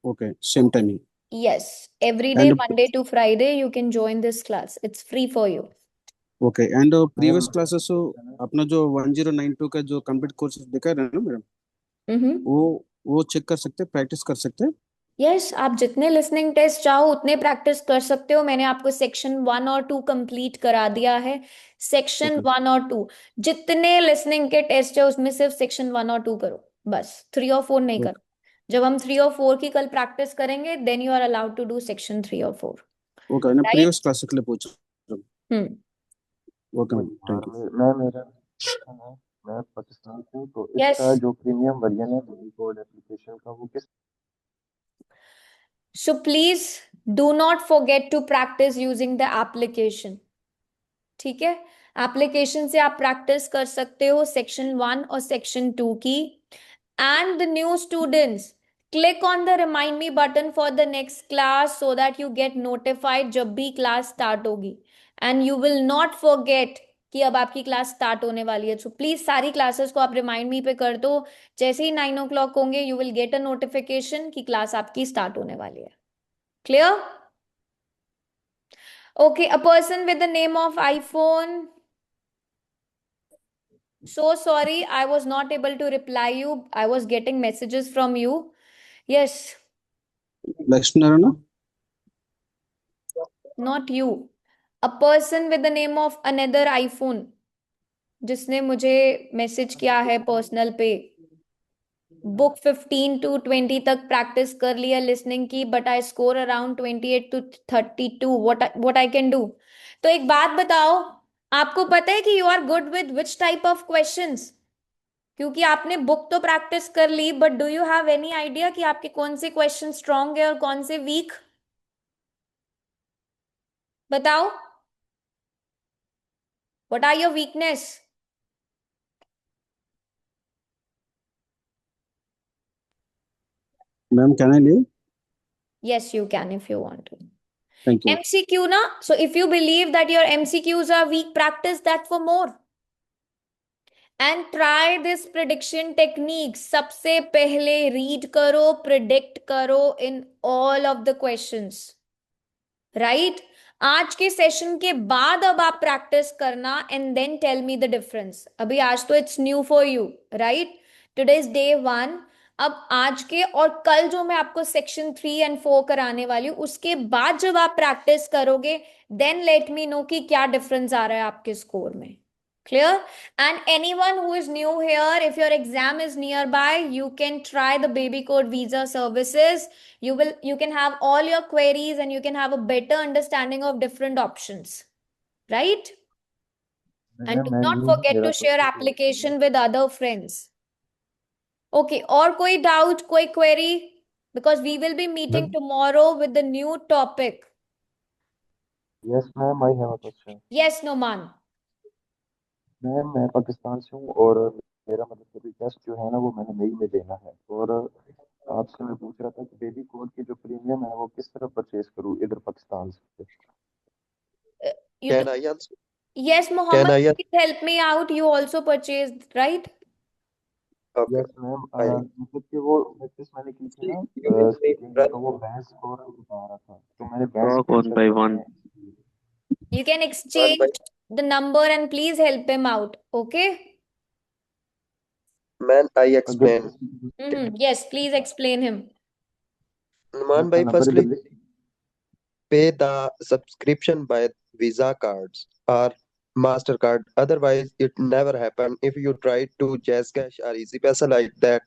Okay, same timing. Yes. Every day, And Monday to Friday, you can join this class. It's free for you. Okay, and previous classes अपना जो 1092 का जो कंप्लीट कोर्स दिखा रहे हैं ना मैडम, Mm-hmm. वो check कर सकते हैं, प्रैक्टिस कर सकते हैं. यस, आप जितने लिसनिंग टेस्ट चाहो उतने प्रैक्टिस कर सकते हो. मैंने आपको सेक्शन 1 और 2 कंप्लीट करा दिया है. सेक्शन 1 और 2 जितने लिसनिंग के टेस्ट है उसमें सिर्फ सेक्शन 1 और 2 करो बस. 3 और 4 नहीं करो. जब हम 3 और 4 की कल प्रैक्टिस करेंगे then you are allowed to do section 3 और 4. ओके, मैं प्रीवियस क्लास के लिए पूछ रहा हूँ. Hmm. Okay ma'am, thank you. मैं पाकिस्तान से हूँ, तो Yes. इसका जो प्रीमियम वर्जन है बोर्ड एप्लीकेशन का वो किस So please do not forget to practice using the application. ठीक है? एप्लीकेशन से आप प्रैक्टिस कर सकते हो सेक्शन 1 और सेक्शन 2 की. And the new students, click on the remind me button for the next class so that you get notified जब भी class start होगी. And you will not forget कि अब आपकी क्लास स्टार्ट होने वाली है। सो प्लीज सारी क्लासेस को आप रिमाइंड मी पे कर दो। जैसे ही 9 o'clock होंगे you will get a notification कि क्लास आपकी स्टार्ट होने वाली है। Clear? Okay, a person with the name of iPhone. So sorry, I was not able to reply you. I was getting messages from you. Yes, Lakshmi Narayan not you. A person with the name of another iPhone, जिसने मुझे message किया है personal पे। Book 15 to 20 तक practice कर लिया listening की, but I score around 28 to 32। What I can do? तो एक बात बताओ, आपको पता है कि you are good with which type of questions? क्योंकि आपने बुक तो प्रैक्टिस कर ली, but do you have any idea कि आपके कौन से क्वेश्चन स्ट्रांग है और कौन से वीक? बताओ, what are your weakness? Ma'am can I leave Yes, you can if you want to. Thank you MCQ na? So if you believe that your MCQs are weak, practice that for more. And try this prediction technique. सबसे पहले read करो, predict करो in all of the questions. Right? आज के session के बाद अब आप प्रैक्टिस करना and then tell me the difference. अभी आज तो it's new for you, right? Today is day 1। अब आज के और कल जो मैं आपको सेक्शन 3 and 4 कराने वाली हूँ, उसके बाद जब आप प्रैक्टिस करोगे देन लेट मी नो कि क्या डिफरेंस आ रहा है आपके स्कोर में। Clear? And anyone who is new here, if your exam is nearby, you can try the baby code visa services. You can have all your queries and you can have a better understanding of different options, right? And do not forget to share application with other friends. Okay, or koi doubt, koi query? Because we will be meeting tomorrow with the new topic. Yes, ma'am, I have a question. Yes, Noman. Ma'am मैं पाकिस्तान से हूँ और मेरा मतलब कि test जो है ना वो मैंने मई में देना है और आपसे मैं पूछ रहा था कि बेबी कोड की जो प्रीमियम है वो किस तरह परचेज करूँ इधर पाकिस्तान से। Can I answer? Yes, Can Mohammed, I answer? please help me out. You also purchased, right? Okay. Yes ma'am I मतलब कि वो प्रैक्टिस मैंने की थी ना स्पीकिंग तो वो बैंड स्कोर बता रहा था तो मैंने band Talk score one by one. You can one exchange by the number and please help him out. Okay? man, I अगर explain. Yes, please explain him. Numan उसका bhai, नंबर firstly, इधर लिख pay the subscription by Visa cards or MasterCard. Otherwise, it never happen. If you try to Jazz Cash or Easy Paisa like that,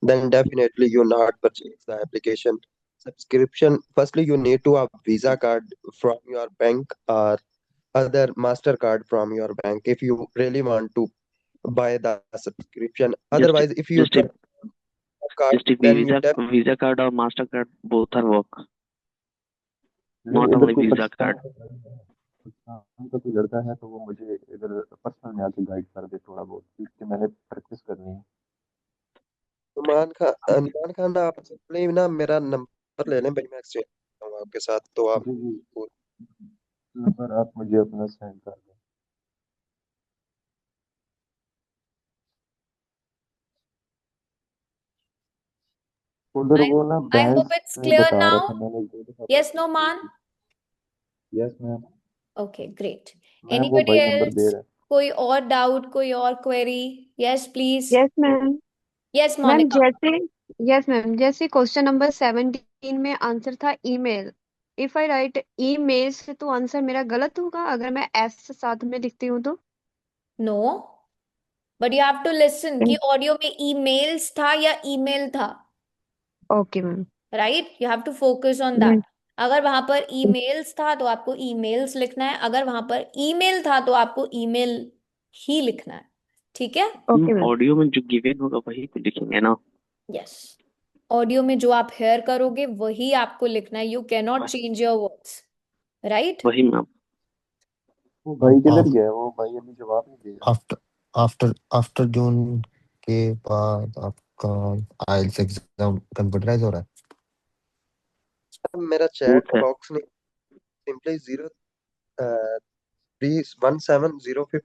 then definitely you not purchase the application subscription. Firstly, you need to have Visa card from your bank or other MasterCard from your bank if you really want to buy the subscription. Just Otherwise, if you just try a card, just a then you Visa card or Mastercard both are work. नहीं Not इधर only कोई Visa card. Pakistan का कोई लड़का है तो वो मुझे इधर पर्सनल में आके गाइड कर दे थोड़ा बहुत क्योंकि मैंने प्रैक्टिस करनी है। नुमान खान आप सिंपली ना मेरा नंबर ले लें भाई, मैं एक्सचेंज करूंगा आपके साथ तो आप जी जी नंबर आप मुझे अपना सेंड कर दें। उधर I, वो ना I hope band it's clear बता रहा था now. मैंने एक दो दफा Yes, Noman? Yes ma'am Okay, great. Ma'am वो Anybody भाई नंबर दे else? रहा है। कोई और डाउट, कोई और query? Yes, please. Yes ma'am. Yes, ma'am Monica. Yes ma'am जैसे क्वेश्चन नंबर 17 में आंसर था email. If I right email से तो आंसर मेरा गलत होगा अगर मैं एस साथ में लिखती हूँ तो। No, but you have to listen कि ऑडियो में ईमेल्स था या ईमेल था, okay ma'am. Right? You have to focus on that. अगर वहां पर ईमेल्स था तो आपको ईमेल्स लिखना है, अगर वहां पर ईमेल था तो आपको ईमेल ही लिखना है, ठीक है? Okay ma'am. ऑडियो में जो गिवन होगा वही तो लिखेंगे ना। यस, ऑडियो में जो आप हेयर करोगे वही आपको लिखना है। You can not change your words, right? वही मैम। वो भाई किधर गया वो भाई अभी जवाब नहीं दिया। आफ्टर आफ्टर आफ्टर जून के बाद आपका आइल्स एग्जाम कंप्यूटराइज हो रहा है। मेरा Smooth चैट है। बॉक्स में सिंपली 0 31705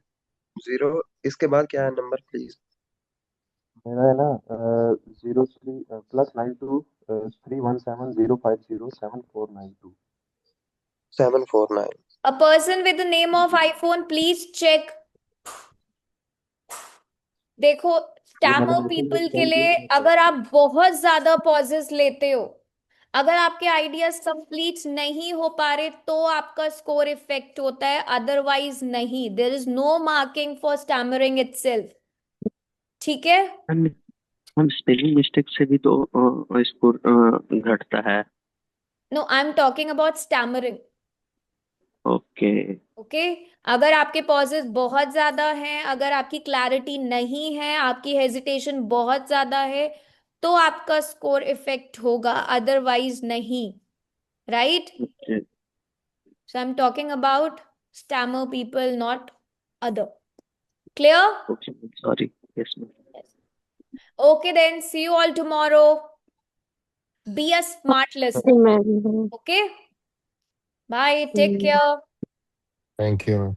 0 इसके बाद क्या है नंबर प्लीज? मेरा है ना 03 +92 317 050 7492 749। A person with the name of iPhone, please check. देखो, ये मैंने स्टैमर मैसेज पीपल के सेंड लिए किया। अगर आप बहुत ज्यादा पॉजेस लेते हो, अगर आपके आइडियाज कंप्लीट नहीं हो पा रहे, तो आपका स्कोर इफेक्ट होता है, अदरवाइज नहीं. There is no marking for stammering itself. ठीक है? हम स्पेलिंग मिस्टेक से भी तो स्कोर घटता है. No, I am talking about stammering. Okay. Okay, अगर आपके पॉजेस बहुत ज्यादा हैं, अगर आपकी क्लैरिटी नहीं है, आपकी हेजिटेशन बहुत ज्यादा है, तो आपका स्कोर इफेक्ट होगा, अदरवाइज नहीं. Right? So I'm talking about stammer people, not other. Clear? Okay, sorry. Yes, ma'am. Okay, then see you all tomorrow. Be a smart listener. Ma'am. Okay? Bye. Take care. Thank you.